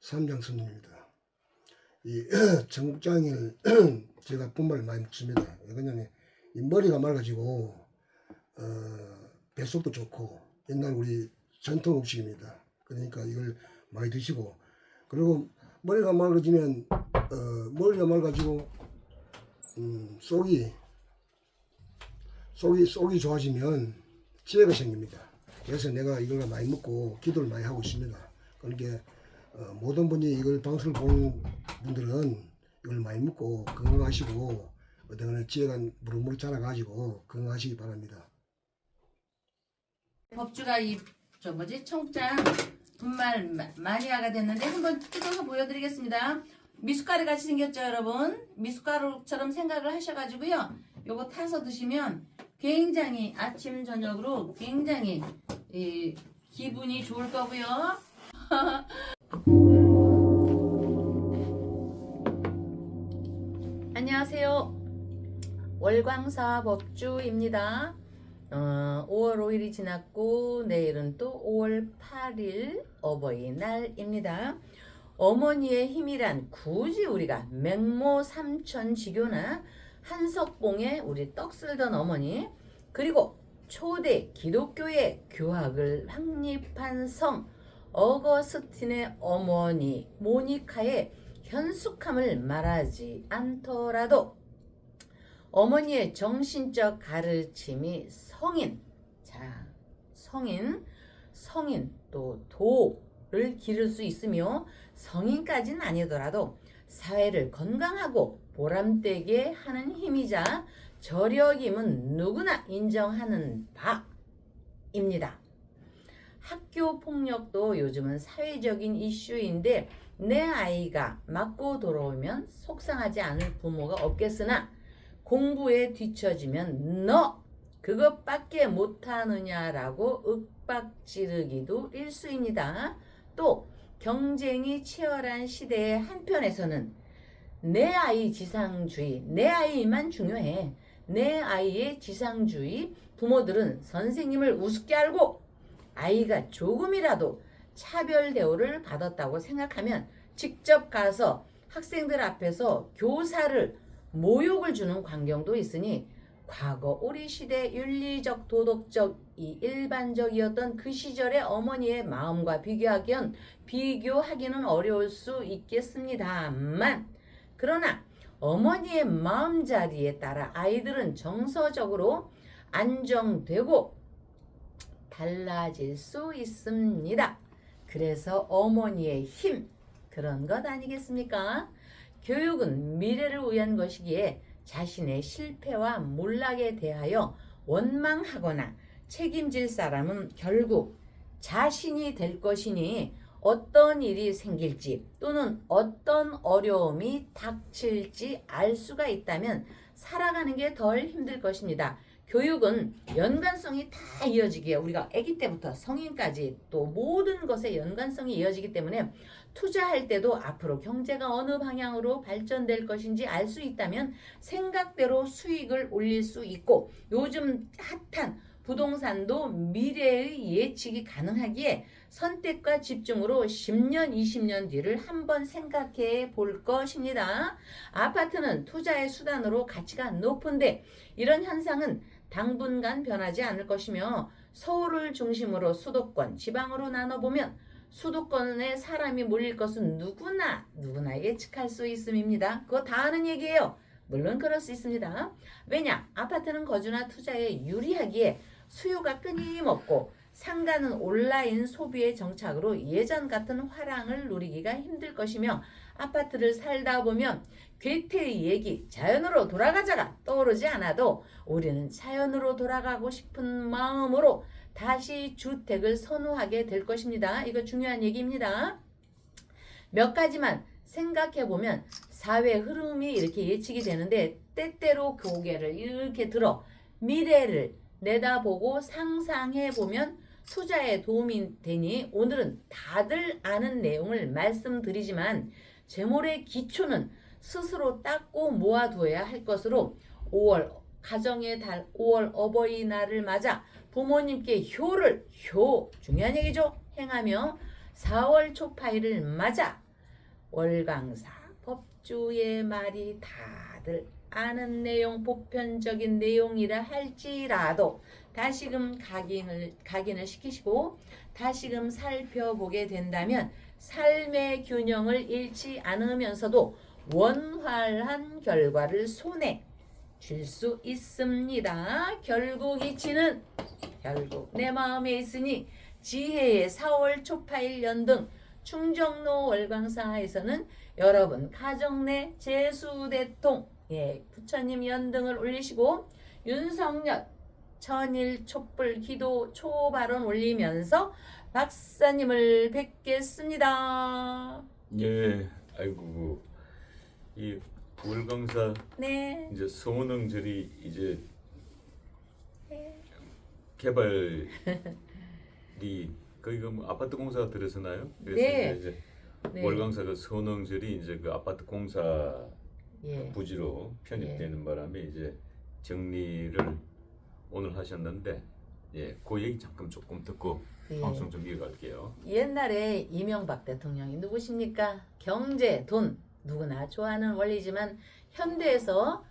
삼장 스님입니다. 이 청국장을 제가 분말을 많이 먹습니다. 왜냐면 이 머리가 맑아지고 뱃속도 좋고 옛날 우리 전통 음식입니다. 그러니까 이걸 많이 드시고 그리고 머리가 맑아지면 머리가 맑아지고 속이 좋아지면 지혜가 생깁니다. 그래서 내가 이걸 많이 먹고 기도를 많이 하고 있습니다. 그러니까 모든 분이 이걸 방송을 보는 분들은 이걸 많이 먹고 건강하시고 어떤 지혜가 무럭무럭 자라가지고 건강하시기 바랍니다.
법주가 청국장 분말 마니아가 됐는데 한번 뜯어서 보여드리겠습니다. 미숫가루 같이 생겼죠, 여러분? 미숫가루처럼 생각을 하셔가지고요. 요거 타서 드시면 굉장히 아침 저녁으로 굉장히 기분이 좋을 거고요. 안녕하세요. 월광사 법주입니다. 5월 5일이 지났고 내일은 또 5월 8일 어버이날입니다. 어머니의 힘이란 굳이 우리가 맹모 삼천지교나 한석봉의 우리 떡 쓸던 어머니 그리고 초대 기독교의 교학을 확립한 성 어거스틴의 어머니 모니카의 현숙함을 말하지 않더라도 어머니의 정신적 가르침이 성인 또 도를 기를 수 있으며 성인까지는 아니더라도 사회를 건강하고 보람되게 하는 힘이자 저력임은 누구나 인정하는 바입니다. 학교 폭력도 요즘은 사회적인 이슈인데 내 아이가 맞고 돌아오면 속상하지 않을 부모가 없겠으나 공부에 뒤처지면 너 그것밖에 못하느냐라고 윽박지르기도 일수입니다. 또 경쟁이 치열한 시대의 한편에서는 내 아이 지상주의, 내 아이만 중요해. 내 아이의 지상주의, 부모들은 선생님을 우습게 알고 아이가 조금이라도 차별 대우를 받았다고 생각하면 직접 가서 학생들 앞에서 교사를 모욕을 주는 광경도 있으니 과거 우리 시대 윤리적 도덕적이 일반적이었던 그 시절의 어머니의 마음과 비교하기는 어려울 수 있겠습니다만 그러나 어머니의 마음자리에 따라 아이들은 정서적으로 안정되고 달라질 수 있습니다. 그래서 어머니의 힘 그런 것 아니겠습니까? 교육은 미래를 위한 것이기에 자신의 실패와 몰락에 대하여 원망하거나 책임질 사람은 결국 자신이 될 것이니 어떤 일이 생길지 또는 어떤 어려움이 닥칠지 알 수가 있다면 살아가는 게 덜 힘들 것입니다. 교육은 연관성이 다 이어지기에 우리가 아기 때부터 성인까지 또 모든 것에 연관성이 이어지기 때문에 투자할 때도 앞으로 경제가 어느 방향으로 발전될 것인지 알 수 있다면 생각대로 수익을 올릴 수 있고 요즘 핫한 부동산도 미래의 예측이 가능하기에 선택과 집중으로 10년, 20년 뒤를 한번 생각해 볼 것입니다. 아파트는 투자의 수단으로 가치가 높은데 이런 현상은 당분간 변하지 않을 것이며 서울을 중심으로 수도권, 지방으로 나눠보면 수도권에 사람이 몰릴 것은 누구나 예측할 수 있음입니다. 그거 다 아는 얘기예요. 물론 그럴 수 있습니다. 왜냐? 아파트는 거주나 투자에 유리하기에 수요가 끊임없고 상가는 온라인 소비의 정착으로 예전 같은 화랑을 누리기가 힘들 것이며 아파트를 살다 보면 괴테의 얘기 자연으로 돌아가자가 떠오르지 않아도 우리는 자연으로 돌아가고 싶은 마음으로 다시 주택을 선호하게 될 것입니다. 이거 중요한 얘기입니다. 몇 가지만 생각해 보면 사회 흐름이 이렇게 예측이 되는데 때때로 고개를 이렇게 들어 미래를 내다보고 상상해 보면 투자에 도움이 되니 오늘은 다들 아는 내용을 말씀드리지만 재물의 기초는 스스로 닦고 모아두어야 할 것으로 5월 가정의 달 5월 어버이날을 맞아 부모님께 효 중요한 얘기죠 행하며 4월 초파일을 맞아 월강사 법주의 말이 다들 아는 내용 보편적인 내용이라 할지라도 다시금 각인을 시키시고 다시금 살펴보게 된다면 삶의 균형을 잃지 않으면서도 원활한 결과를 손에 줄 수 있습니다. 결국 이치는 결국 내 마음에 있으니 지혜의 4월 초파일 연등 충정로 월광사에서는 여러분 가정 내 재수대통 부처님 연등을 올리시고 윤석열 천일 촛불 기도 초발언 올리면서 박사님을 뵙겠습니다.
예, 아이고 이 월광사
네.
이제 성원흥절이 이제
네.
개발이 거기가 뭐 아파트 공사가 들어서나요? 그래서
네.
이제
네.
월광사가 성원흥절이 이제 그 아파트 공사
예.
부지로 편입되는 바람에 이제 정리를 오늘 하셨는데 그 얘기 잠깐 조금 듣고
예.
방송 좀 이어갈게요.
옛날에 이명박 대통령이 누구십니까? 경제, 돈 누구나 좋아하는 원리지만 현대에서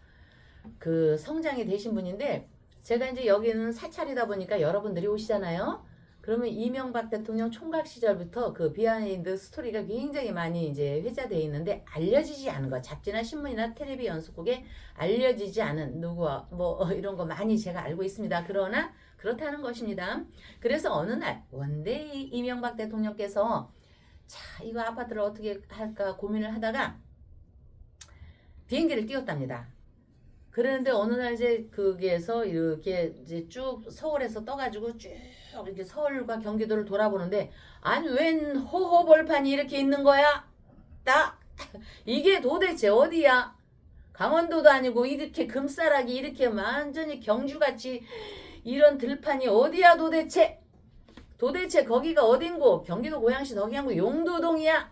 그 성장이 되신 분인데 제가 이제 여기는 사찰이다 보니까 여러분들이 오시잖아요. 그러면 이명박 대통령 총각 시절부터 그 비하인드 스토리가 굉장히 많이 이제 회자되어 있는데 알려지지 않은 거 잡지나 신문이나 텔레비 연속국에 알려지지 않은 누구와 뭐 이런 거 많이 제가 알고 있습니다. 그러나 그렇다는 것입니다. 그래서 어느 날 원데이 이명박 대통령께서 자 이거 아파트를 어떻게 할까 고민을 하다가 비행기를 띄웠답니다. 그런데 어느 날 이제 거기에서 이렇게 이제 쭉 서울에서 떠가지고 쭉 이렇게 서울과 경기도를 돌아보는데 아니 웬 호호벌판이 이렇게 있는 거야? 이게 도대체 어디야? 강원도도 아니고 이렇게 금싸라기 이렇게 완전히 경주같이 이런 들판이 어디야 도대체? 도대체 거기가 어딘고? 경기도 고양시 덕양구 용두동이야?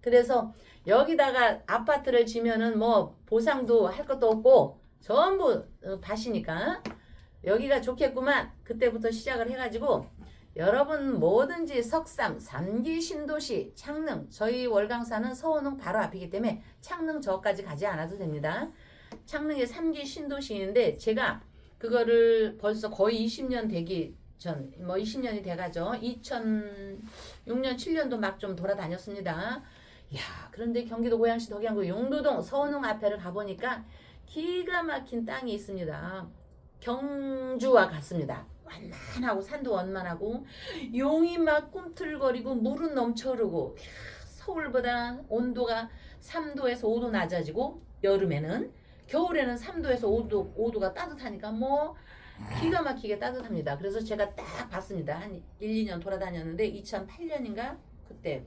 그래서 여기다가 아파트를 지면은 뭐 보상도 할 것도 없고 전부 밭이니까 여기가 좋겠구만. 그때부터 시작을 해가지고 여러분 뭐든지 석삼, 3기 신도시, 창릉 저희 월광사는 서원흥 바로 앞이기 때문에 창릉 저까지 가지 않아도 됩니다. 창릉에 3기 신도시인데 제가 그거를 벌써 거의 20년 되기 전 뭐 20년이 돼가죠. 2006년 7년도 막 좀 돌아다녔습니다. 야 그런데 경기도 고양시 덕양구 용두동 서원흥 앞에를 가보니까 기가 막힌 땅이 있습니다. 경주와 같습니다. 완만하고 산도 완만하고 용이 막 꿈틀거리고 물은 넘쳐 흐르고 서울보다 온도가 3도에서 5도 낮아지고 여름에는 겨울에는 3도에서 5도가 따뜻하니까 뭐 기가 막히게 따뜻합니다. 그래서 제가 딱 봤습니다. 한 1, 2년 돌아다녔는데 2008년인가 그때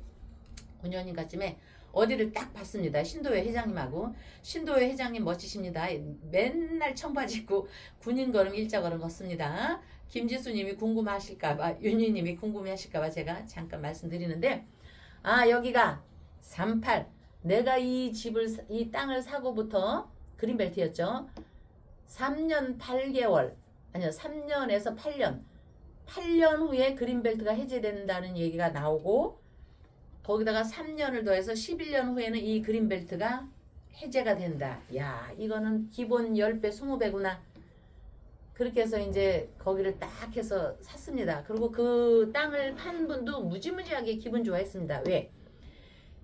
9년인가쯤에 어디를 딱 봤습니다. 신도회 회장님하고. 신도회 회장님 멋지십니다. 맨날 청바지 입고 군인 걸음 일자 걸음 걷습니다. 김지수님이 궁금하실까봐, 윤희님이 궁금해하실까봐 제가 잠깐 말씀드리는데, 아 여기가 38, 내가 이 땅을 사고부터 그린벨트였죠. 3년 8개월, 아니요 3년에서 8년 후에 그린벨트가 해제된다는 얘기가 나오고, 거기다가 3년을 더해서 11년 후에는 이 그린벨트가 해제가 된다. 야, 이거는 기본 10배, 20배구나. 그렇게 해서 이제 거기를 딱 해서 샀습니다. 그리고 그 땅을 판 분도 무지무지하게 기분 좋아했습니다. 왜?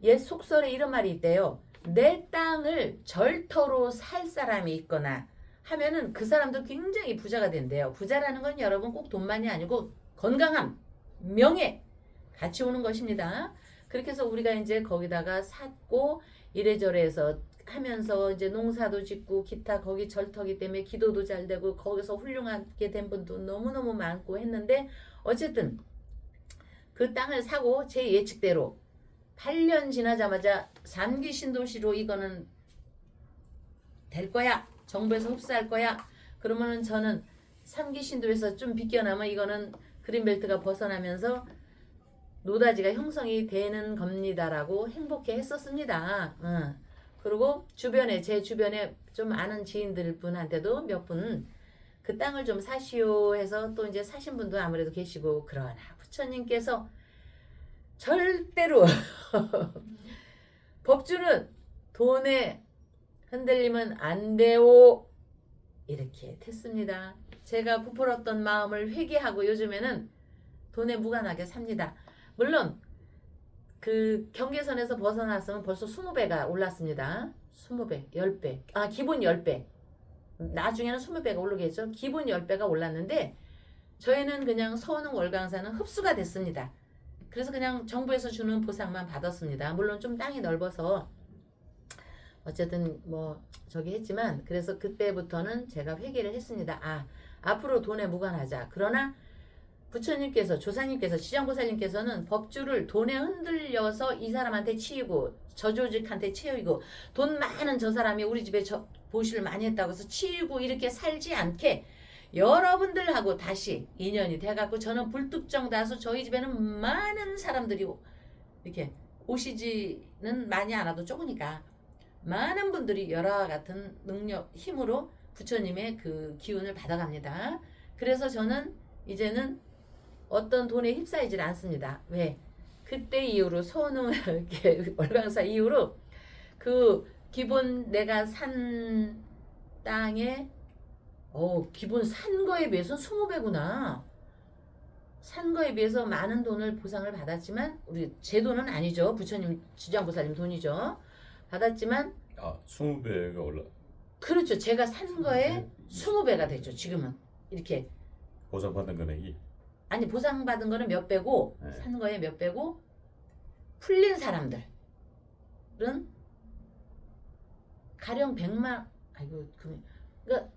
옛 속설에 이런 말이 있대요. 내 땅을 절터로 살 사람이 있거나 하면은 그 사람도 굉장히 부자가 된대요. 부자라는 건 여러분 꼭 돈만이 아니고 건강함, 명예 같이 오는 것입니다. 그렇게 해서 우리가 이제 거기다가 샀고 이래저래 해서 하면서 이제 농사도 짓고 기타 거기 절터기 때문에 기도도 잘 되고 거기서 훌륭하게 된 분도 너무너무 많고 했는데, 어쨌든 그 땅을 사고 제 예측대로 8년 지나자마자 3기 신도시로 이거는 될 거야. 정부에서 흡수할 거야. 그러면은 저는 3기 신도에서 좀 비껴나면 이거는 그린벨트가 벗어나면서 노다지가 형성이 되는 겁니다라고 행복해 했었습니다. 그리고 제 주변에 좀 아는 지인들 분한테도 몇 분 그 땅을 좀 사시오 해서 또 이제 사신 분도 아무래도 계시고, 그러나 부처님께서 절대로 법주는 돈에 흔들리면 안 돼요. 이렇게 했습니다. 제가 부풀었던 마음을 회개하고 요즘에는 돈에 무관하게 삽니다. 물론 그 경계선에서 벗어났으면 벌써 20배가 올랐습니다. 20배, 10배. 아, 기본 10배. 나중에는 20배가 오르겠죠. 기본 10배가 올랐는데 저희는 그냥 서원흥 월강사는 흡수가 됐습니다. 그래서 그냥 정부에서 주는 보상만 받았습니다. 물론 좀 땅이 넓어서 어쨌든 뭐 저기 했지만, 그래서 그때부터는 제가 회개를 했습니다. 아, 앞으로 돈에 무관하자. 그러나 부처님께서, 조사님께서, 지장보살님께서는 법주를 돈에 흔들려서 이 사람한테 치이고 저조직한테 치이고 돈 많은 저 사람이 우리 집에 보시를 많이 했다고 해서 치이고 이렇게 살지 않게 여러분들하고 다시 인연이 돼갖고, 저는 불특정 다수 저희 집에는 많은 사람들이 이렇게 오시지는 많이 않아도 적으니까 많은 분들이 열화와 같은 능력, 힘으로 부처님의 그 기운을 받아갑니다. 그래서 저는 이제는 어떤 돈에 휩싸이질 않습니다. 왜? 그때 이후로 서원흥 월강사 이후로 그 기본 내가 산 땅에 기본 산 거에 비해서는 20배구나. 산 거에 비해서 많은 돈을 보상을 받았지만, 우리 제 돈은 아니죠. 부처님, 지장보살님 돈이죠. 받았지만
20배가 올라.
그렇죠. 제가 산 거에 20배가 됐죠. 지금은 이렇게
보상받은 금액이.
아니, 보상받은 거는 몇 배고
네.
산 거에 몇 배고, 풀린 사람들은 가령 100만, 아이고, 그러니까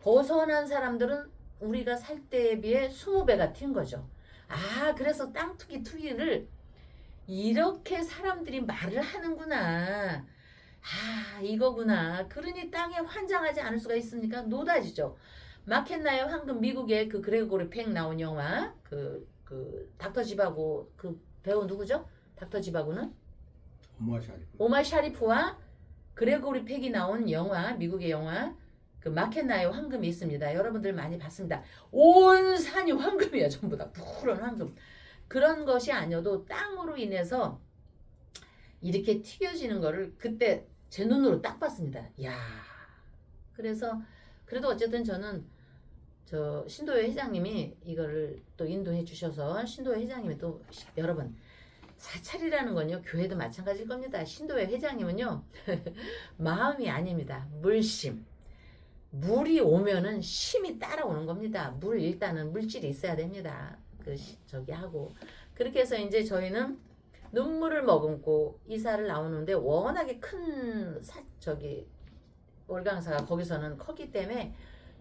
벗어난 사람들은 우리가 살 때에 비해 20배가 튄 거죠. 아, 그래서 땅 투기를 이렇게 사람들이 말을 하는구나. 아, 이거구나. 그러니 땅에 환장하지 않을 수가 있습니까? 노다지죠. 마켓나의 황금, 미국의 그 그레고리 팽 나온 영화, 그 닥터 지바고 그 배우 누구죠? 닥터 지바고는 오마 샤리프와 그레고리 팽이 나온 영화, 미국의 영화, 그 마켓나의 황금이 있습니다. 여러분들 많이 봤습니다. 온 산이 황금이야. 전부 다 푸른 황금. 그런 것이 아니어도 땅으로 인해서 이렇게 튀겨지는 거를 그때 제 눈으로 딱 봤습니다. 야, 그래서 그래도 어쨌든 저는 저 신도회 회장님이 이거를 또 인도해 주셔서, 신도회 회장님이 또 여러분, 사찰이라는 건요, 교회도 마찬가지일 겁니다. 신도회 회장님은요 마음이 아닙니다. 물심. 물이 오면은 심이 따라오는 겁니다. 일단은 물질이 있어야 됩니다. 저기 하고, 그렇게 해서 이제 저희는 눈물을 머금고 이사를 나오는데, 워낙에 큰 월강사가 거기서는 컸기 때문에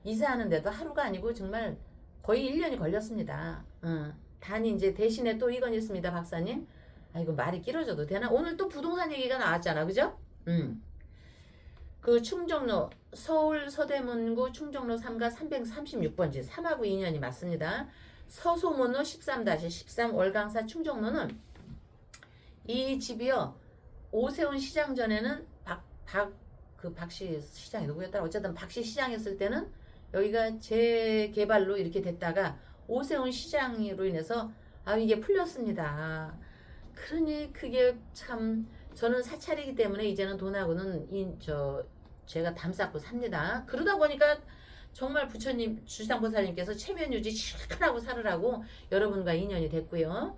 이사하는데도 하루가 아니고 정말 거의 1년이 걸렸습니다. 단이 이제 대신에 또 이건 있습니다, 박사님. 아이고 말이 길어져도 되나? 오늘 또 부동산 얘기가 나왔잖아, 그죠? 그 충정로 서울 서대문구 충정로 3가 336번지 3하고 2년이 맞습니다. 서소문로 13-13 월강사 충정로는 이 집이요. 오세훈 시장 전에는 박씨 시장이 누구였더라? 어쨌든 박씨 시장했을 때는 여기가 재개발로 이렇게 됐다가 오세훈 시장으로 인해서 이게 풀렸습니다. 그러니 그게 참 저는 사찰이기 때문에 이제는 돈하고는 제가 담 쌓고 삽니다. 그러다 보니까 정말 부처님 주상보살님께서 체면유지 실컷하고 살으라고 여러분과 인연이 됐고요.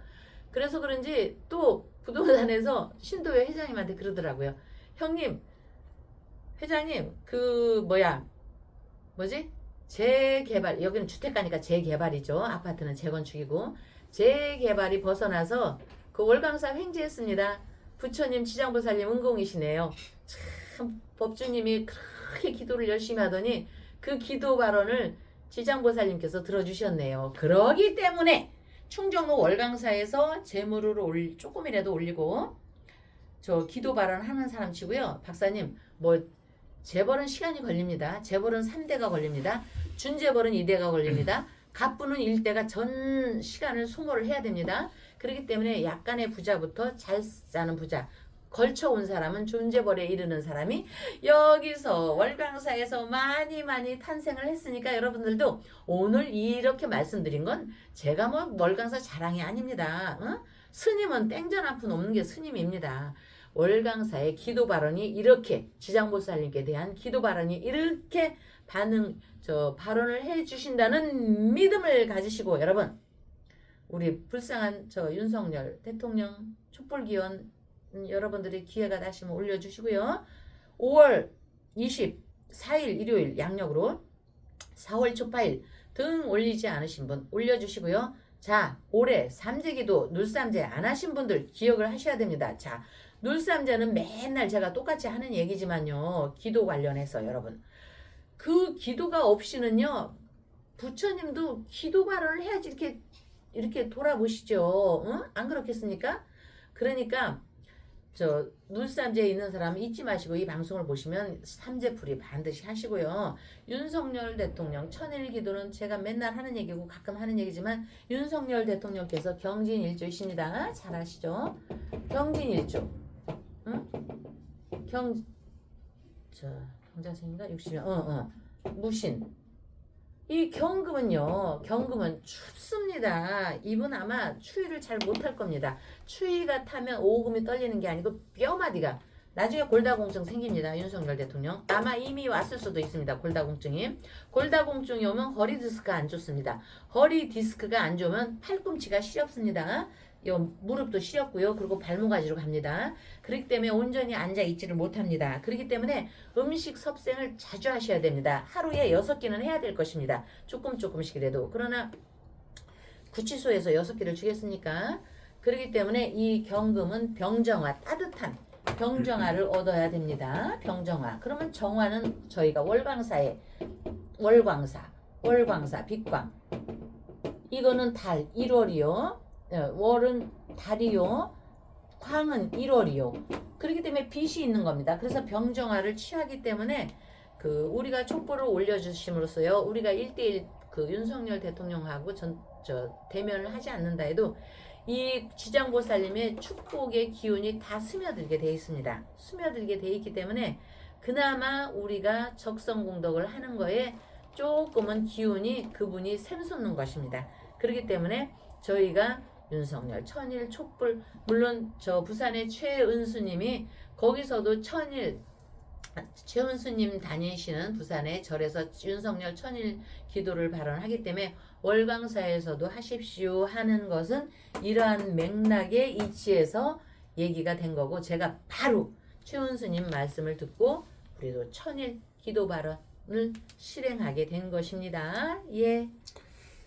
그래서 그런지 또 부동산에서 신도회 회장님한테 그러더라고요. 형님, 회장님 재개발, 여기는 주택가니까 재개발이죠. 아파트는 재건축이고 재개발이 벗어나서 그 월강사 횡재했습니다. 부처님 지장보살님 은공이시네요. 참 법주님이 그렇게 기도를 열심히 하더니 그 기도 발언을 지장보살님께서 들어주셨네요. 그러기 때문에 충정로 월강사에서 재물을 조금이라도 올리고 저 기도 발언하는 사람 치고요. 박사님 재벌은 시간이 걸립니다. 재벌은 3대가 걸립니다. 준재벌은 2대가 걸립니다. 갑부는 1대가 전 시간을 소모를 해야 됩니다. 그렇기 때문에 약간의 부자부터 잘 사는 부자, 걸쳐온 사람은 준재벌에 이르는 사람이 여기서 월강사에서 많이 탄생을 했으니까 여러분들도 오늘 이렇게 말씀드린 건 제가 월강사 자랑이 아닙니다. 스님은 땡전 한 푼 없는 게 스님입니다. 월강사의 기도 발언이 이렇게 지장보살님께 대한 기도 발언이 이렇게 발언을 해 주신다는 믿음을 가지시고 여러분 우리 불쌍한 윤석열 대통령 촛불기원 여러분들이 기회가 나시면 올려주시고요. 5월 24일 일요일 양력으로 4월 초파일 등 올리지 않으신 분 올려주시고요. 자, 올해 삼재기도 눌삼재 안 하신 분들 기억을 하셔야 됩니다. 자, 눌삼재는 맨날 제가 똑같이 하는 얘기지만요. 기도 관련해서 여러분. 그 기도가 없이는요. 부처님도 기도 발언을 해야지 이렇게 돌아보시죠. 안 그렇겠습니까? 그러니까 눌삼재에 있는 사람은 잊지 마시고 이 방송을 보시면 삼재풀이 반드시 하시고요. 윤석열 대통령 천일기도는 제가 맨날 하는 얘기고 가끔 하는 얘기지만 윤석열 대통령께서 경진일주이십니다. 잘 아시죠? 경진일주. 경자생인가? 60년. 무신. 이 경금은 춥습니다. 이분 아마 추위를 잘 못할 겁니다. 추위가 타면 오금이 떨리는 게 아니고 뼈마디가 나중에 골다공증 생깁니다. 윤석열 대통령. 아마 이미 왔을 수도 있습니다. 골다공증이. 골다공증이 오면 허리 디스크가 안 좋습니다. 허리 디스크가 안 좋으면 팔꿈치가 시렵습니다. 무릎도 시렵고요. 그리고 발모가지로 갑니다. 그렇기 때문에 온전히 앉아있지를 못합니다. 그렇기 때문에 음식 섭생을 자주 하셔야 됩니다. 하루에 6끼는 해야 될 것입니다. 조금씩이라도. 그러나 구치소에서 6끼를 주겠습니까? 그렇기 때문에 이 경금은 병정화, 따뜻한 병정화를 얻어야 됩니다. 병정화. 그러면 정화는 저희가 월광사, 빛광. 이거는 달, 1월이요. 월은 달이요. 광은 1월이요. 그렇기 때문에 빛이 있는 겁니다. 그래서 병정화를 취하기 때문에 우리가 촛불을 올려주심으로써요. 우리가 1대1 윤석열 대통령하고 대면을 하지 않는다 해도 이 지장보살님의 축복의 기운이 다 스며들게 돼 있습니다. 스며들게 돼 있기 때문에 그나마 우리가 적성공덕을 하는 거에 조금은 기운이 그분이 샘솟는 것입니다. 그렇기 때문에 저희가 윤석열, 천일, 촛불, 물론 부산의 최은수님이 거기서도 최은수님 다니시는 부산의 절에서 윤석열 천일 기도를 발언하기 때문에 월광사에서도 하십시오 하는 것은 이러한 맥락의 이치에서 얘기가 된 거고 제가 바로 최은수님 말씀을 듣고 우리도 천일 기도 발언을 실행하게 된 것입니다. 예.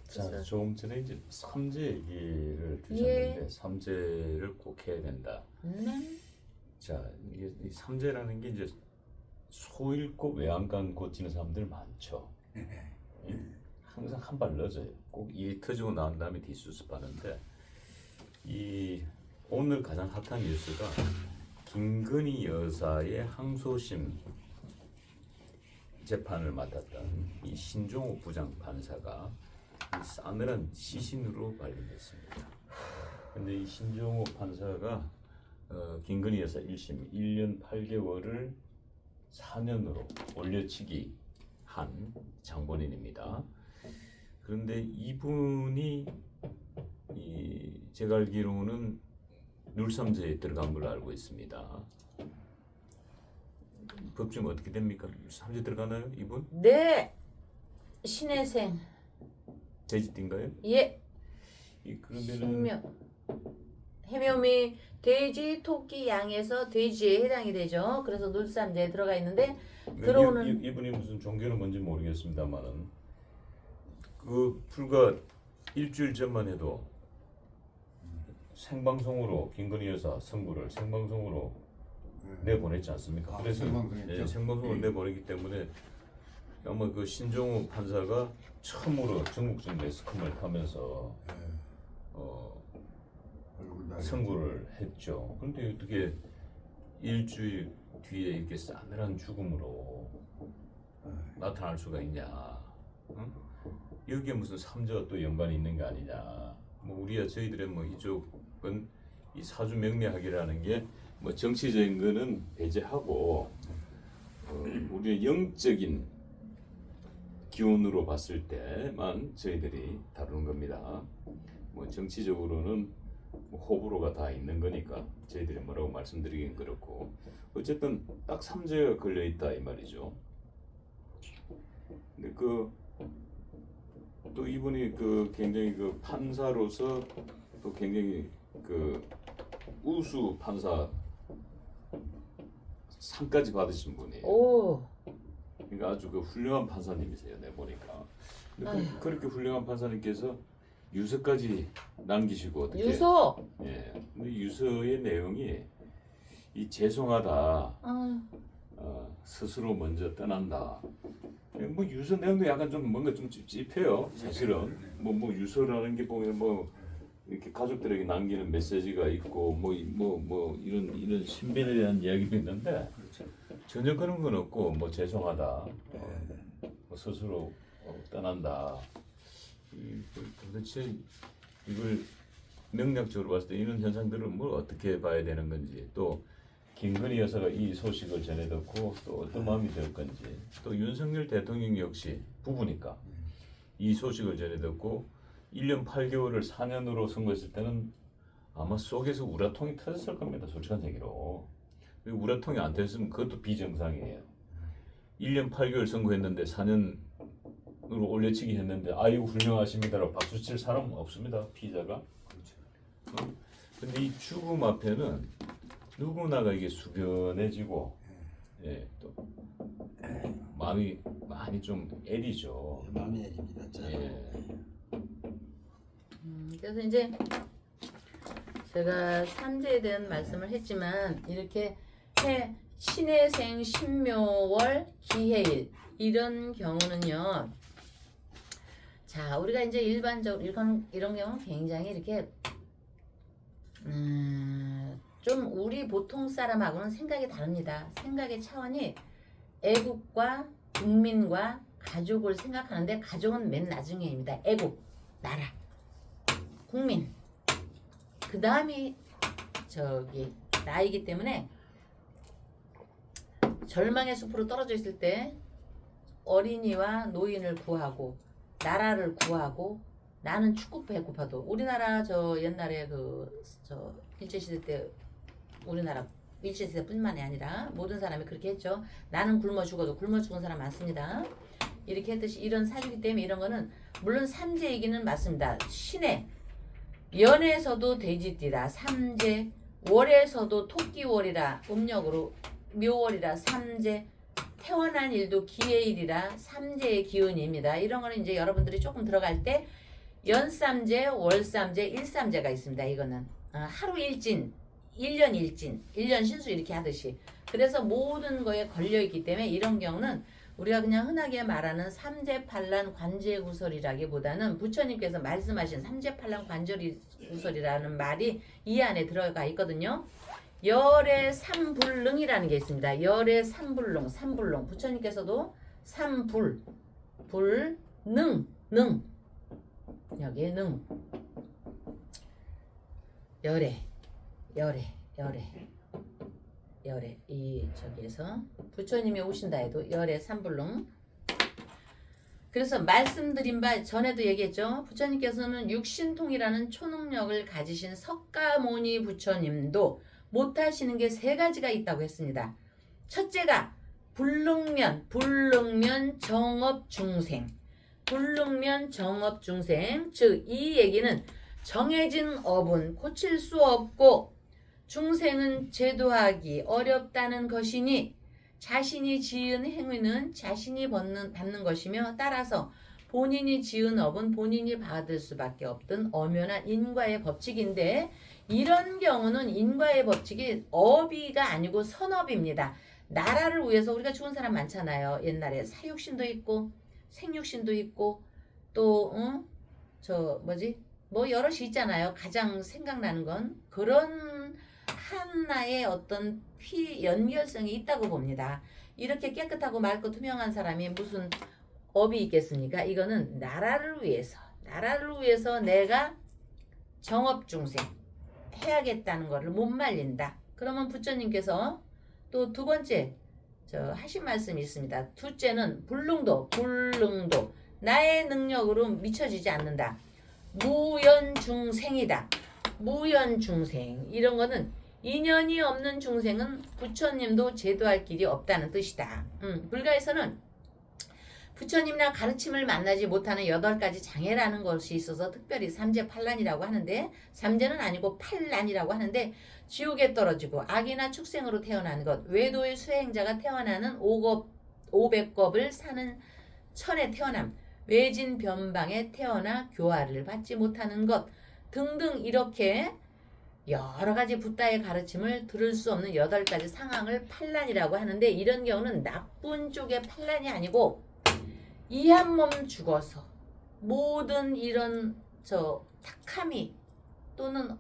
자, 조금 전에 이제 삼재 얘기를 주셨는데 삼재를 꼭 해야 된다. 자, 이게 이 삼재라는 게 이제 소잃고 외양간 고치는 사람들 많죠. 항상 한 발 늦어요. 꼭 일 터지고 난 다음에 뒷수습하는데 오늘 오늘 가장 핫한 뉴스가 김건희 여사의 항소심 재판을 맡았던 이 신종욱 부장판사가 이 싸늘한 시신으로 발견됐습니다. 근데 이 신종욱 판사가 김건희 여사 1심 1년 8개월을 4년으로 올려치기 한 장본인입니다. 그런데 이분이 제가 알기로는 눌삼제에 들어간 걸로 알고 있습니다. 법정 어떻게 됩니까? 삼제 들어가나요, 이분?
네. 신혜생.
돼지띠인가요?
예.
그러면은
신묘. 해묘미 돼지, 토끼, 양에서 돼지에 해당이 되죠. 그래서 눌삼제에 들어가 있는데 들어오는
이분이 무슨 종교는 뭔지 모르겠습니다만은 그 불과 일주일 전만 해도 생방송으로 김건희 여사 선고를 생방송으로 내보냈지 않습니까? 그래서 생방송으로 내보내기 때문에 아마 그 신종욱 판사가 처음으로 전국적 매스컴을 타면서 선고를 했죠. 그런데 어떻게 일주일 뒤에 이렇게 싸늘한 죽음으로 나타날 수가 있냐? 응? 여기에 무슨 삼자가 또 연관이 있는 게 아니냐? 뭐 우리야 저희들의 뭐 이쪽은 이 사주 명리학이라는 게 뭐 정치적인 거는 배제하고 우리의 영적인 기운으로 봤을 때만 저희들이 다루는 겁니다. 뭐 정치적으로는 뭐 호불호가 다 있는 거니까 저희들이 뭐라고 말씀드리긴 그렇고 어쨌든 딱 삼재가 걸려 있다 이 말이죠. 근데 또 이분이 굉장히 판사로서 또 굉장히 우수 판사 상까지 받으신 분이에요.
오.
그러니까 아주 훌륭한 판사님이세요, 내 보니까. 근데 그렇게 훌륭한 판사님께서 유서까지 남기시고 어떻게?
유서.
예. 근데 유서의 내용이 이 죄송하다. 스스로 먼저 떠난다. 뭐 유서 내용도 약간 좀 뭔가 좀 찝찝해요, 사실은. 뭐 유서라는 게 보면 뭐 이렇게 가족들에게 남기는 메시지가 있고 뭐 이런 신변에 대한 이야기도 있는데 전혀 그런 건 없고 뭐 죄송하다. 뭐 스스로 떠난다. 도대체 이걸 명략적으로 봤을 때 이런 현상들은 뭘 어떻게 봐야 되는 건지 또 김건희 여사가 이 소식을 전해 듣고 또 어떤 마음이 들 건지 또 윤석열 대통령 역시 부부니까 이 소식을 전해 듣고 1년 8개월을 4년으로 선고했을 때는 아마 속에서 우라통이 터졌을 겁니다. 솔직한 얘기로. 우라통이 안 터졌으면 그것도 비정상이에요. 1년 8개월 선고했는데 4년으로 올려치기 했는데 아이고 훌륭하십니다라고 박수 칠 사람은 없습니다. 피의자가. 근데 이 죽음 앞에는 누구나가 이게 숙연해지고 또 마음이 많이 좀 애리죠.
마음이 애립니다.
그래서 이제 제가 삼재에 대한 말씀을 했지만 이렇게 신혜생 신묘월 기해일 이런 경우는요. 자, 우리가 이제 일반적으로 이런 경우는 굉장히 이렇게 좀 우리 보통 사람하고는 생각이 다릅니다. 생각의 차원이 애국과 국민과 가족을 생각하는데 가족은 맨 나중에입니다. 애국, 나라, 국민, 그 다음이 나이기 때문에 절망의 숲으로 떨어져 있을 때 어린이와 노인을 구하고 나라를 구하고 나는 축구 배고파도 우리나라 옛날에 일제시대 때 우리나라 일제시대뿐만이 아니라 모든 사람이 그렇게 했죠. 나는 굶어 죽어도 굶어 죽은 사람 많습니다. 이렇게 했듯이 이런 사주기 때문에 이런 거는 물론 삼재이기는 맞습니다. 신의 연에서도 돼지띠라 삼재, 월에서도 토끼월이라 음력으로 묘월이라 삼재, 태어난 일도 기해일이라 삼재의 기운입니다. 이런 거는 이제 여러분들이 조금 들어갈 때 연삼재, 월삼재, 일삼재가 있습니다. 이거는 하루 일진, 1년 일진, 1년 신수 이렇게 하듯이. 그래서 모든 거에 걸려있기 때문에 이런 경우는 우리가 그냥 흔하게 말하는 삼재팔란 관제구설이라기보다는 부처님께서 말씀하신 삼재팔란 관제구설이라는 말이 이 안에 들어가 있거든요. 열의 삼불능이라는 게 있습니다. 열의 삼불능. 부처님께서도 삼불, 불, 능. 여기에 능. 열의 이 저기에서 부처님이 오신다 해도 열의 삼불능. 그래서 말씀드린 바 전에도 얘기했죠. 부처님께서는 육신통이라는 초능력을 가지신 석가모니 부처님도 못하시는 게 세 가지가 있다고 했습니다. 첫째가 불능면 정업중생. 즉 이 얘기는 정해진 업은 고칠 수 없고 중생은 제도하기 어렵다는 것이니 자신이 지은 행위는 자신이 받는 것이며 따라서 본인이 지은 업은 본인이 받을 수밖에 없던 엄연한 인과의 법칙인데 이런 경우는 인과의 법칙이 업이가 아니고 선업입니다. 나라를 위해서 우리가 죽은 사람 많잖아요. 옛날에 사육신도 있고 생육신도 있고 또 뭐 여럿이 있잖아요. 가장 생각나는 건 그런 하나의 어떤 피 연결성이 있다고 봅니다. 이렇게 깨끗하고 맑고 투명한 사람이 무슨 업이 있겠습니까? 이거는 나라를 위해서 내가 정업중생 해야겠다는 것을 못 말린다. 그러면 부처님께서 또 두 번째 하신 말씀이 있습니다. 둘째는 불능도 나의 능력으로 미쳐지지 않는다. 무연중생이다. 무연중생 이런 거는 인연이 없는 중생은 부처님도 제도할 길이 없다는 뜻이다. 불가에서는 부처님이나 가르침을 만나지 못하는 8가지 장애라는 것이 있어서 특별히 삼재팔란이라고 하는데 삼재는 아니고 팔란이라고 하는데 지옥에 떨어지고 악이나 축생으로 태어나는 것, 외도의 수행자가 태어나는 500겁을 사는 천에 태어남, 외진 변방에 태어나 교화를 받지 못하는 것 등등 이렇게 여러 가지 붓다의 가르침을 들을 수 없는 8가지 상황을 팔란이라고 하는데 이런 경우는 나쁜 쪽의 팔란이 아니고 이 한 몸 죽어서 모든 이런 탁함이 또는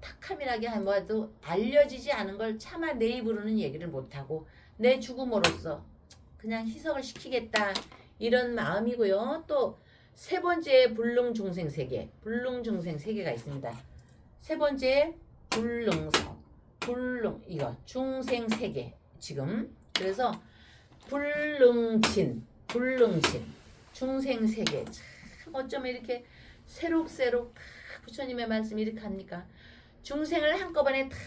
탁함이라기 하더라도 알려지지 않은 걸 차마 내 입으로는 얘기를 못하고 내 죽음으로써 그냥 희석을 시키겠다 이런 마음이고요. 또 세 번째 불능중생 세계 있습니다. 세 번째 이거 중생 세계 지금 그래서 불능진 중생 세계 참 어쩌면 이렇게 새록새록 부처님의 말씀이 이렇게 합니까? 중생을 한꺼번에 다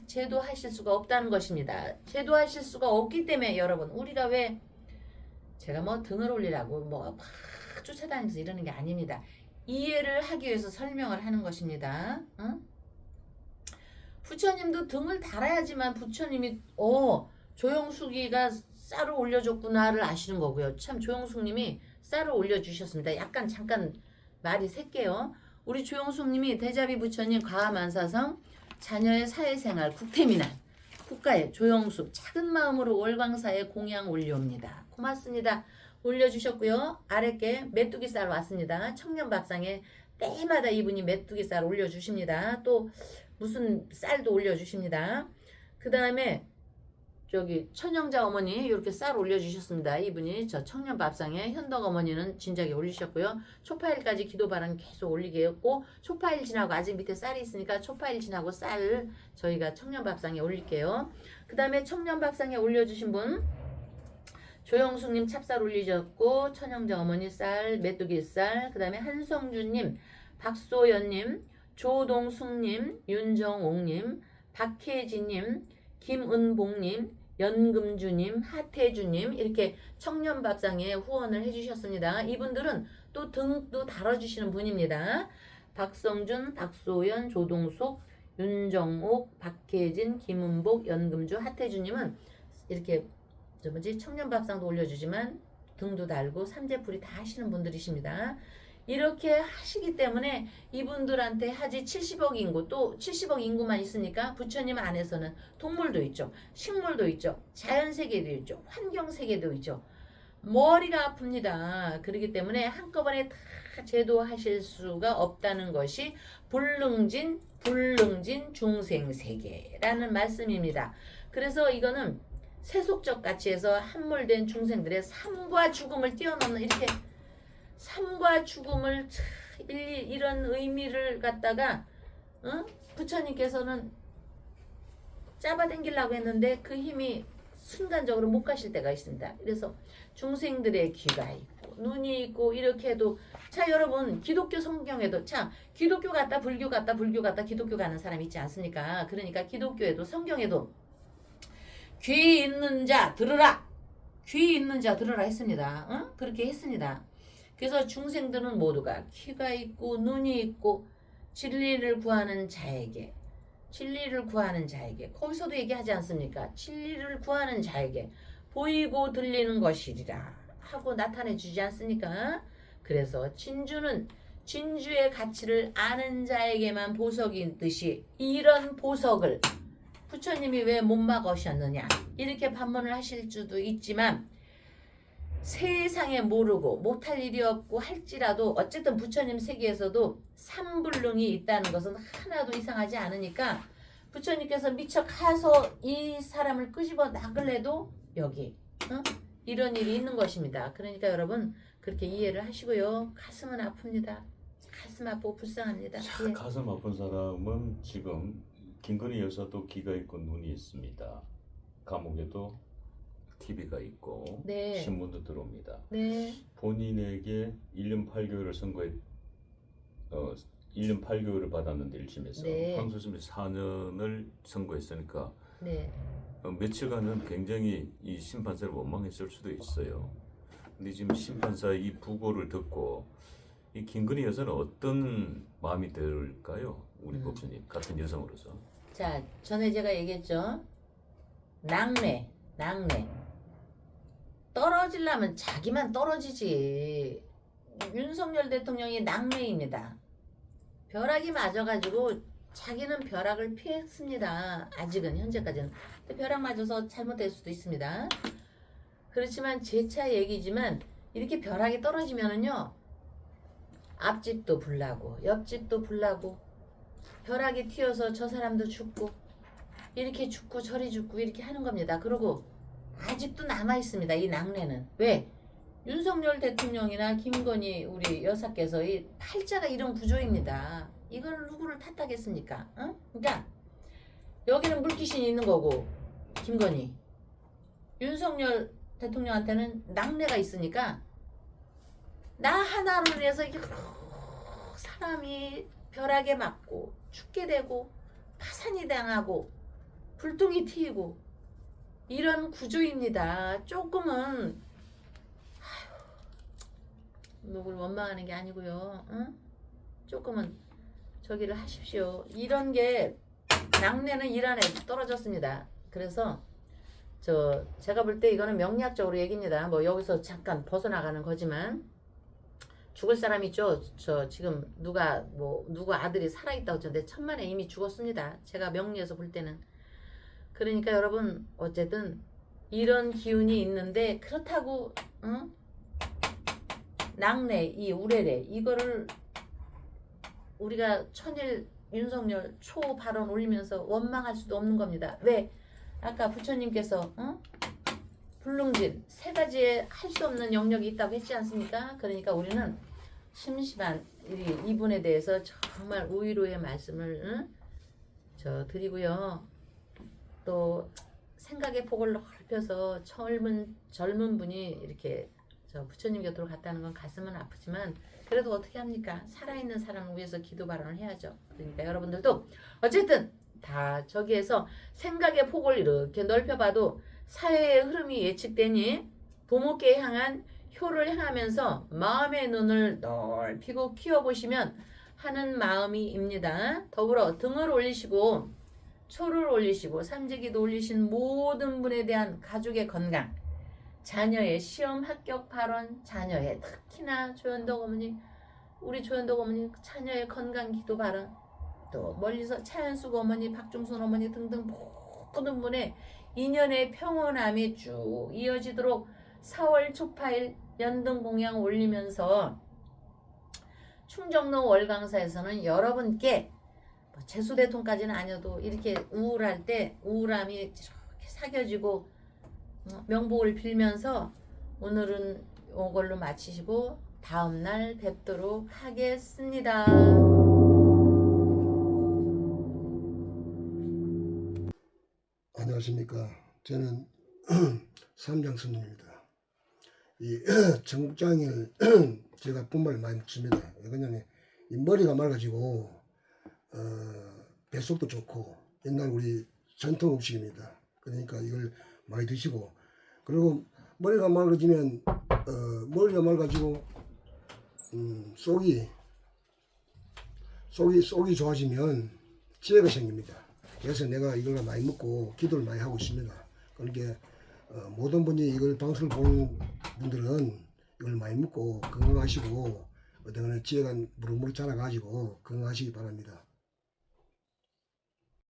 제도하실 수가 없다는 것입니다. 제도하실 수가 없기 때문에 여러분 우리가 왜 제가 뭐 등을 올리라고 뭐 막 쫓아다니면서 이러는 게 아닙니다. 이해를 하기 위해서 설명을 하는 것입니다. 부처님도 등을 달아야지만 부처님이 조영숙이가 쌀을 올려줬구나를 아시는 거고요. 참 조영숙님이 쌀을 올려주셨습니다. 약간 잠깐 말이 셀게요. 우리 조영숙님이 대자비 부처님 과만사성 자녀의 사회생활 국태민안 국가에 조영숙 작은 마음으로 월광사에 공양 올려옵니다. 고맙습니다. 올려주셨고요. 아랫게 메뚜기 쌀 왔습니다. 청년밥상에 때마다 이분이 메뚜기 쌀 올려주십니다. 또 무슨 쌀도 올려주십니다. 그 다음에 천영자 어머니 이렇게 쌀 올려주셨습니다. 이분이 저 청년밥상에 현덕 어머니는 진작에 올리셨고요. 초파일까지 기도바람 계속 올리게 했고 초파일 지나고 아직 밑에 쌀이 있으니까 초파일 지나고 쌀 저희가 청년밥상에 올릴게요. 그 다음에 청년밥상에 올려주신 분 조영숙님 찹쌀 올리셨고 천영자 어머니 쌀 메뚜기 쌀 그 다음에 한성준님 박소연님 조동숙님 윤정옥님 박혜진님 김은봉님 연금주님 하태주님 이렇게 청년밥상에 후원을 해주셨습니다. 이분들은 또 등도 달아주시는 분입니다. 박성준 박소연 조동숙 윤정옥 박혜진 김은복 연금주 하태주님은 이렇게 청년밥상도 올려주지만 등도 달고 삼재풀이 다 하시는 분들이십니다. 이렇게 하시기 때문에 이분들한테 하지 70억 인구 또 70억 인구만 있으니까 부처님 안에서는 동물도 있죠. 식물도 있죠. 자연세계도 있죠. 환경세계도 있죠. 머리가 아픕니다. 그렇기 때문에 한꺼번에 다 제도하실 수가 없다는 것이 불능진 중생세계라는 말씀입니다. 그래서 이거는 세속적 가치에서 함몰된 중생들의 삶과 죽음을 뛰어넘는 이렇게 삶과 죽음을 이런 의미를 갖다가 부처님께서는 잡아당기려고 했는데 그 힘이 순간적으로 못 가실 때가 있습니다. 그래서 중생들의 귀가 있고 눈이 있고 이렇게 해도 자 여러분 기독교 성경에도 참 기독교 같다 불교 같다 불교 같다 기독교 가는 사람 있지 않습니까? 그러니까 기독교에도 성경에도 귀 있는 자 들으라 귀 있는 자 들으라 했습니다. 그렇게 했습니다. 그래서 중생들은 모두가 귀가 있고 눈이 있고 진리를 구하는 자에게 거기서도 얘기하지 않습니까? 진리를 구하는 자에게 보이고 들리는 것이리라 하고 나타내 주지 않습니까? 그래서 진주는 진주의 가치를 아는 자에게만 보석이 있듯이 이런 보석을 부처님이 왜 못 막으셨느냐 이렇게 반문을 하실 수도 있지만 세상에 모르고 못할 일이 없고 할지라도 어쨌든 부처님 세계에서도 삼불능이 있다는 것은 하나도 이상하지 않으니까 부처님께서 미처 가서 이 사람을 끄집어 나글래도 여기 이런 일이 있는 것입니다. 그러니까 여러분 그렇게 이해를 하시고요. 가슴은 아픕니다. 가슴 아프고 불쌍합니다.
자, 가슴 아픈 사람은 지금 김건희 여사도 귀가 있고 눈이 있습니다. 감옥에도 TV가 있고
네.
신문도 들어옵니다.
네.
본인에게 1년 8개월을 1년 8개월을 받았는데 1심에서
네.
항소심에서 4년을 선고했으니까
네.
며칠간은 굉장히 이 심판사를 원망했을 수도 있어요. 근데 지금 심판사의 이 부고를 듣고 이 김건희 여사는 어떤 마음이 들까요? 우리 법조님 같은 여성으로서.
자, 전에 제가 얘기했죠. 낙뢰. 떨어지려면 자기만 떨어지지. 윤석열 대통령이 낙뢰입니다. 벼락이 맞아가지고 자기는 벼락을 피했습니다. 아직은 현재까지는. 근데 벼락 맞아서 잘못될 수도 있습니다. 그렇지만 재차 얘기지만 이렇게 벼락이 떨어지면은요. 앞집도 불나고 옆집도 불나고 벼락이 튀어서 저 사람도 죽고 이렇게 죽고 저리 죽고 이렇게 하는 겁니다. 그리고 아직도 남아 있습니다. 이 낙뢰는. 왜? 윤석열 대통령이나 김건희 우리 여사께서 이 팔자가 이런 구조입니다. 이걸 누구를 탓하겠습니까? 그러니까 여기는 물귀신이 있는 거고 김건희 윤석열 대통령한테는 낙뢰가 있으니까 나 하나로 인해서 이게 사람이 벼락에 맞고 죽게 되고 파산이 당하고 불똥이 튀고 이런 구조입니다. 조금은 누굴 원망하는 게 아니고요. 조금은 저기를 하십시오. 이런 게 낙뢰는 일 안에 떨어졌습니다. 그래서 제가 볼 때 이거는 명리학적으로 얘기입니다. 뭐 여기서 잠깐 벗어나가는 거지만 죽을 사람 있죠. 지금 누구 아들이 살아있다고 했는데 천만에 이미 죽었습니다. 제가 명리에서 볼 때는. 그러니까 여러분 어쨌든 이런 기운이 있는데 그렇다고 낙뢰 이 우레레 이거를 우리가 천일 윤석열 초 발언 올리면서 원망할 수도 없는 겁니다. 왜? 아까 부처님께서 불능진 세 가지의 할 수 없는 영역이 있다고 했지 않습니까? 그러니까 우리는 심심한 이분에 대해서 정말 우위로의 말씀을 드리고요. 또 생각의 폭을 넓혀서 젊은 분이 이렇게 부처님 곁으로 갔다는 건 가슴은 아프지만 그래도 어떻게 합니까? 살아있는 사람을 위해서 기도 발언을 해야죠. 그러니까 여러분들도 어쨌든 다 저기에서 생각의 폭을 이렇게 넓혀봐도 사회의 흐름이 예측되니 부모께 향한 효를 향하면서 마음의 눈을 넓히고 키워보시면 하는 마음이입니다. 더불어 등을 올리시고 초를 올리시고 삼재기도 올리신 모든 분에 대한 가족의 건강, 자녀의 시험 합격 발언, 자녀의 특히나 조현덕 어머니, 우리 조현덕 어머니 자녀의 건강 기도 발언, 또 멀리서 차현숙 어머니, 박중순 어머니 등등 모든 분의 인연의 평온함이 쭉 이어지도록 4월 초파일 연등 공양 올리면서 충정로 월강사에서는 여러분께 뭐 재수대통까지는 아니어도 이렇게 우울할 때 우울함이 이렇게 사겨지고 명복을 빌면서 오늘은 이걸로 마치시고 다음날 뵙도록 하겠습니다.
안녕하십니까. 저는 삼장 스님입니다. 이 정장을 제가 분말을 많이 묻습니다. 왜냐면 이 머리가 맑아지고 뱃속도 좋고 옛날 우리 전통 음식입니다. 그러니까 이걸 많이 드시고 그리고 머리가 맑아지면 머리가 맑아지고 속이 좋아지면 지혜가 생깁니다. 그래서 내가 이걸 많이 먹고 기도를 많이 하고 있습니다. 그러니까 모든 분이 이걸 방송을 보는 분들은 이걸 많이 먹고 건강하시고 어떤 지혜가 무럭무럭 자라가지고 건강하시기 바랍니다.